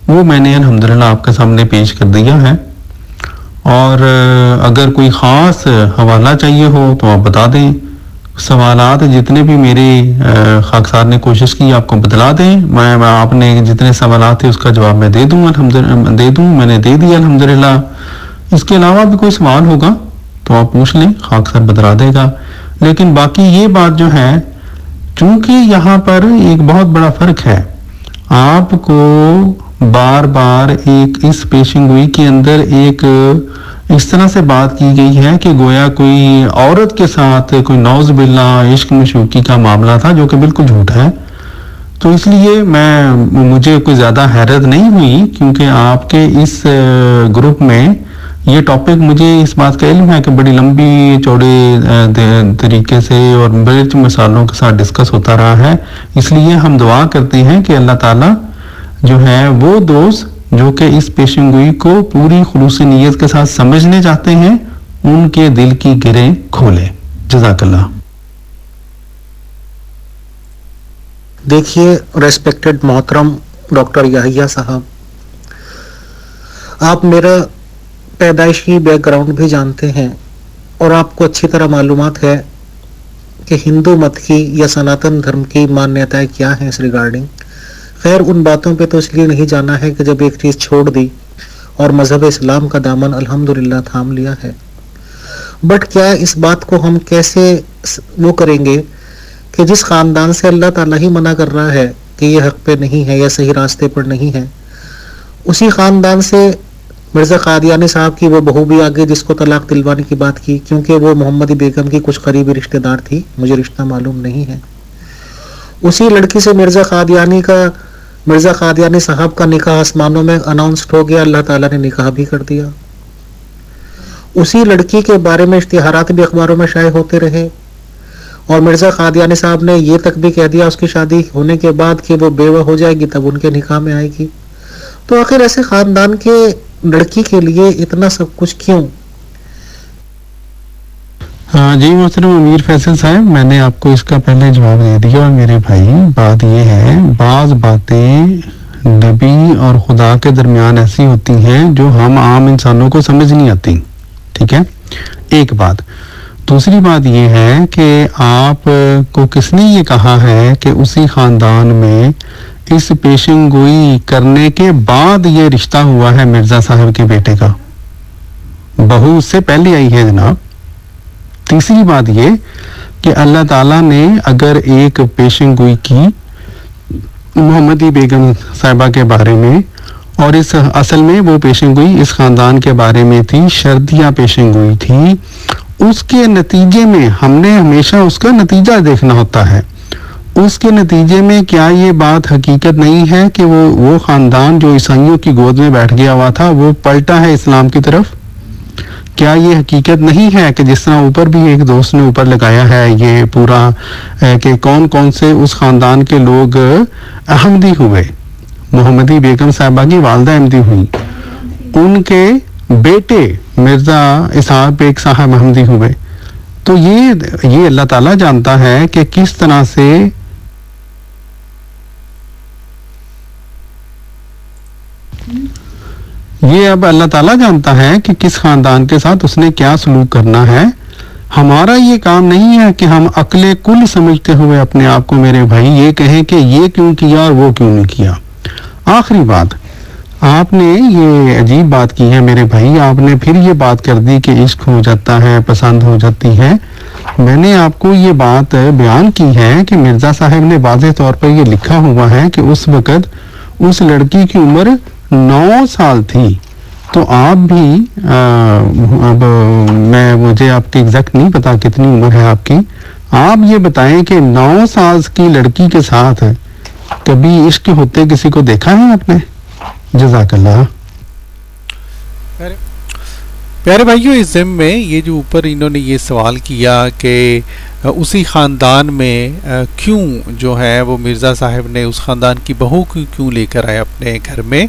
وہ میں نے الحمدللہ آپ کے سامنے پیش کر دیا ہے، اور اگر کوئی خاص حوالہ چاہیے ہو تو آپ بتا دیں. سوالات جتنے بھی میرے خاکسار نے کوشش کی آپ کو بتلا دیں، میں آپ نے جتنے سوالات تھے اس کا جواب میں دے دوں میں نے دے دیا الحمدللہ. اس کے علاوہ بھی کوئی سوال ہوگا تو آپ پوچھ لیں، خاکسار بتلا دے گا. لیکن باقی یہ بات جو ہے، چونکہ یہاں پر ایک بہت بڑا فرق ہے، آپ کو بار بار ایک اس پیشن گوئی کے اندر ایک اس طرح سے بات کی گئی ہے کہ گویا کوئی عورت کے ساتھ کوئی نعوذ باللہ عشق مشوقی کا معاملہ تھا، جو کہ بالکل جھوٹ ہے. تو اس لیے مجھے کوئی زیادہ حیرت نہیں ہوئی، کیونکہ آپ کے اس گروپ میں یہ ٹاپک مجھے اس بات کا علم ہے کہ بڑی لمبی چوڑے طریقے سے اور بڑے مثالوں کے ساتھ ڈسکس ہوتا رہا ہے. اس لیے ہم دعا کرتے ہیں کہ اللہ تعالیٰ جو ہے وہ دوست جو کہ اس پیشن گوئی کو پوری خلوص نیت کے ساتھ سمجھنے چاہتے ہیں ان کے دل کی گریں کھولے. جزاک اللہ. دیکھیے ریسپیکٹڈ محترم ڈاکٹر یحییٰ صاحب، آپ میرا پیدائشی بیک گراؤنڈ بھی جانتے ہیں اور آپ کو اچھی طرح معلومات ہے کہ ہندو مت کی یا سناتن دھرم کی مانیتائیں کیا ہیں اس ریگارڈنگ. خیر ان باتوں پہ تو اس لیے نہیں جانا ہے کہ جب ایک چیز چھوڑ دی اور مذہب اسلام کا دامن الحمدللہ تھام لیا ہے. بٹ کیا اس بات کو ہم کیسے وہ کریں گے کہ جس خاندان سے اللہ تعالیٰ ہی منع کر رہا ہے کہ یہ حق پہ نہیں ہے یا صحیح راستے پر نہیں ہے، اسی خاندان سے مرزا قادیانی صاحب کی وہ بہو بھی آگے جس کو طلاق دلوانے کی بات کی، کیونکہ وہ محمدی بیگم کی کچھ قریبی رشتہ دار تھی، مجھے رشتہ معلوم نہیں ہے. اسی لڑکی سے مرزا قادیانی کا مرزا قادیانی صاحب کا نکاح آسمانوں میں اناؤنسڈ ہو گیا, اللہ تعالیٰ نے نکاح بھی کر دیا. اسی لڑکی کے بارے میں اشتہارات بھی اخباروں میں شائع ہوتے رہے, اور مرزا قادیانی صاحب نے یہ تک بھی کہہ دیا اس کی شادی ہونے کے بعد کہ وہ بیوہ ہو جائے گی تب ان کے نکاح میں آئے گی. تو آخر ایسے خاندان کے لڑکی کے لیے اتنا سب کچھ کیوں؟ جی محترم امیر فیصل صاحب, میں نے آپ کو اس کا پہلے جواب دے دیا. میرے بھائی, بات یہ ہے, بعض باتیں نبی اور خدا کے درمیان ایسی ہوتی ہیں جو ہم عام انسانوں کو سمجھ نہیں آتی, ٹھیک ہے, ایک بات. دوسری بات یہ ہے کہ آپ کو کس نے یہ کہا ہے کہ اسی خاندان میں اس پیشن گوئی کرنے کے بعد یہ رشتہ ہوا ہے مرزا صاحب کے بیٹے کا؟ بہو اس سے پہلے آئی ہے جناب. تیسری بات یہ کہ اللہ تعالیٰ نے اگر ایک پیشن گوئی کی محمدی بیگم صاحبہ کے بارے میں, اور اس اصل میں وہ پیشن گوئی اس خاندان کے بارے میں تھی, شردیہ پیشن گوئی تھی, اس کے نتیجے میں ہم نے ہمیشہ اس کا نتیجہ دیکھنا ہوتا ہے. اس کے نتیجے میں کیا یہ بات حقیقت نہیں ہے کہ وہ خاندان جو عیسائیوں کی گود میں بیٹھ گیا ہوا تھا وہ پلٹا ہے اسلام کی طرف؟ کیا یہ حقیقت نہیں ہے کہ جس طرح اوپر بھی ایک دوست نے اوپر لگایا ہے یہ پورا کہ کون کون سے اس خاندان کے لوگ احمدی ہوئے؟ محمدی بیگم صاحبہ کی والدہ احمدی ہوئی, ان کے بیٹے مرزا اسحاق بیگ صاحب احمدی ہوئے. تو یہ اللہ تعالیٰ جانتا ہے کہ کس طرح سے یہ اب اللہ تعالیٰ جانتا ہے کہ کس خاندان کے ساتھ اس نے کیا سلوک کرنا ہے. ہمارا یہ کام نہیں ہے کہ ہم عقل کل سمجھتے ہوئے اپنے آپ کو میرے بھائی یہ کہیں کہ یہ کیوں کیا اور وہ کیوں نہیں کیا. آخری بات, آپ نے یہ عجیب بات کی ہے میرے بھائی, آپ نے پھر یہ بات کر دی کہ عشق ہو جاتا ہے, پسند ہو جاتی ہے. میں نے آپ کو یہ بات بیان کی ہے کہ مرزا صاحب نے واضح طور پر یہ لکھا ہوا ہے کہ اس وقت اس لڑکی کی عمر 9 سال تھی. تو آپ بھی اب مجھے آپ کی ایگزیکٹ نہیں پتا کتنی عمر ہے آپ کی, آپ یہ بتائیں کہ 9 سال کی لڑکی کے ساتھ کبھی عشق ہوتے کسی کو دیکھا ہے آپ نے؟ جزاک اللہ. پیارے بھائیوں, اس ضمن میں یہ جو اوپر انہوں نے یہ سوال کیا کہ اسی خاندان میں کیوں جو ہے وہ مرزا صاحب نے اس خاندان کی بہو کو کیوں لے کر آئے اپنے گھر میں,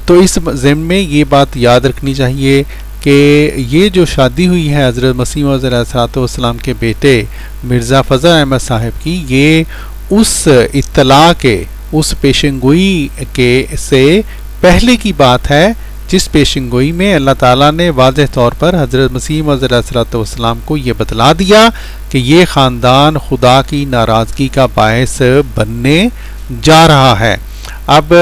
تو اس ضمن میں یہ بات یاد رکھنی چاہیے کہ یہ جو شادی ہوئی ہے حضرت مسیح موعود علیہ السلام کے بیٹے مرزا فضل احمد صاحب کی, یہ اس اطلاع کے, اس پیشن گوئی کے سے پہلے کی بات ہے جس پیشن گوئی میں اللہ تعالیٰ نے واضح طور پر حضرت مسیح موعود علیہ السلام کو یہ بتلا دیا کہ یہ خاندان خدا کی ناراضگی کا باعث بننے جا رہا ہے. اب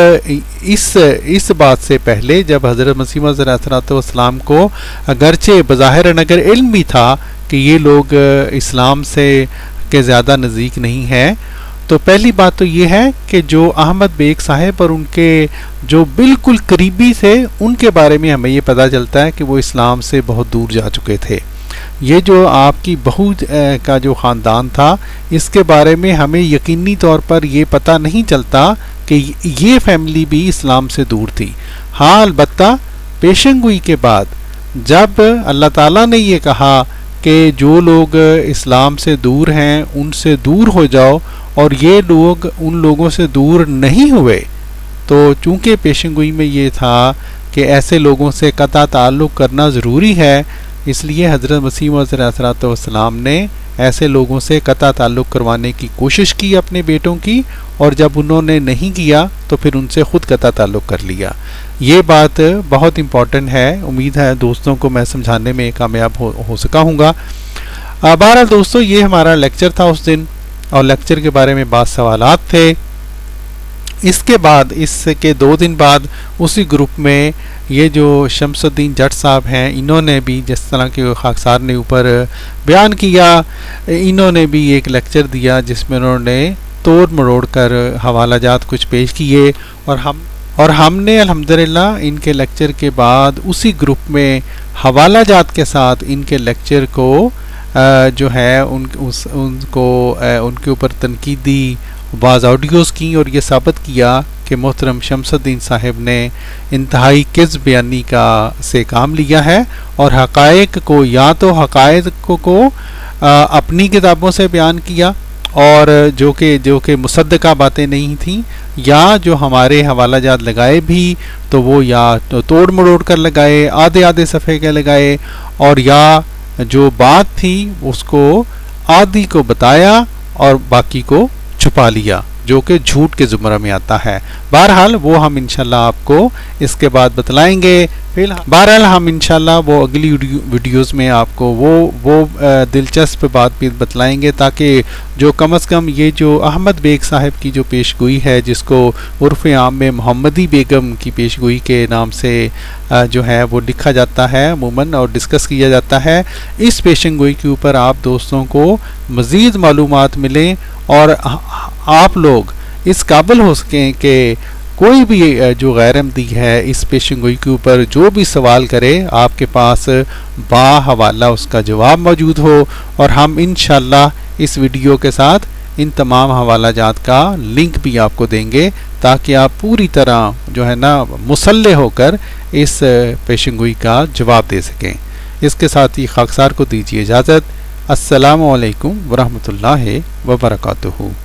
اس بات سے پہلے جب حضرت مسیح موعود علیہ السلام کو اگرچہ بظاہر اگر علم بھی تھا کہ یہ لوگ اسلام سے کے زیادہ نزدیک نہیں ہیں, تو پہلی بات تو یہ ہے کہ جو احمد بیگ صاحب اور ان کے جو بالکل قریبی تھے ان کے بارے میں ہمیں یہ پتہ چلتا ہے کہ وہ اسلام سے بہت دور جا چکے تھے. یہ جو آپ کی بہو کا جو خاندان تھا اس کے بارے میں ہمیں یقینی طور پر یہ پتہ نہیں چلتا کہ یہ فیملی بھی اسلام سے دور تھی. ہاں البتہ پیشن گوئی کے بعد جب اللہ تعالیٰ نے یہ کہا کہ جو لوگ اسلام سے دور ہیں ان سے دور ہو جاؤ, اور یہ لوگ ان لوگوں سے دور نہیں ہوئے, تو چونکہ پیشن گوئی میں یہ تھا کہ ایسے لوگوں سے قطع تعلق کرنا ضروری ہے, اس لیے حضرت مسیح موعود علیہ السلام نے ایسے لوگوں سے قطع تعلق کروانے کی کوشش کی اپنے بیٹوں کی, اور جب انہوں نے نہیں کیا تو پھر ان سے خود قطع تعلق کر لیا. یہ بات بہت امپورٹنٹ ہے, امید ہے دوستوں کو میں سمجھانے میں کامیاب ہو سکا ہوں گا. بہرحال دوستوں, یہ ہمارا لیکچر تھا اس دن, اور لیکچر کے بارے میں بعض سوالات تھے. اس کے بعد, اس کے 2 دن بعد اسی گروپ میں یہ جو شمس الدین جٹ صاحب ہیں انہوں نے بھی, جس طرح کے خاکسار نے اوپر بیان کیا, انہوں نے بھی ایک لیکچر دیا جس میں انہوں نے توڑ مروڑ کر حوالہ جات کچھ پیش کیے, اور ہم نے الحمدللہ ان کے لیکچر کے بعد اسی گروپ میں حوالہ جات کے ساتھ ان کے لیکچر کو جو ہے ان کے اوپر تنقیدی بعض آڈیوز کی, اور یہ ثابت کیا کہ کہ محترم شمس الدین صاحب نے انتہائی کذب بیانی کا سے کام لیا ہے اور حقائق کو یا تو حقائق کو اپنی کتابوں سے بیان کیا اور جو کہ مصدقہ باتیں نہیں تھیں، یا جو ہمارے حوالہ جات لگائے بھی تو وہ یا توڑ مروڑ کر لگائے، آدھے صفحے کے لگائے، اور یا جو بات تھی اس کو آدھی کو بتایا اور باقی کو چھپا لیا، جو کہ جھوٹ کے زمرہ میں آتا ہے۔ بہرحال وہ ہم انشاءاللہ آپ کو اس کے بعد بتلائیں گے۔ بہرحال ہم انشاءاللہ وہ اگلی ویڈیوز میں آپ کو وہ دلچسپ بات بھی بتلائیں گے، تاکہ جو کم از کم یہ جو احمد بیگ صاحب کی جو پیش گوئی ہے، جس کو عرف عام میں محمدی بیگم کی پیش گوئی کے نام سے جو ہے وہ لکھا جاتا ہے عموماً اور ڈسکس کیا جاتا ہے، اس پیشن گوئی کے اوپر آپ دوستوں کو مزید معلومات ملیں اور آپ لوگ اس قابل ہو سکیں کہ کوئی بھی جو غیر احمدی ہے اس پیشن گوئی کے اوپر جو بھی سوال کرے، آپ کے پاس با حوالہ اس کا جواب موجود ہو، اور ہم انشاءاللہ اس ویڈیو کے ساتھ ان تمام حوالہ جات کا لنک بھی آپ کو دیں گے، تاکہ آپ پوری طرح جو ہے نا مسلح ہو کر اس پیشن گوئی کا جواب دے سکیں۔ اس کے ساتھ ہی خاکسار کو دیجیے اجازت۔ السلام علیکم ورحمۃ اللہ وبرکاتہ۔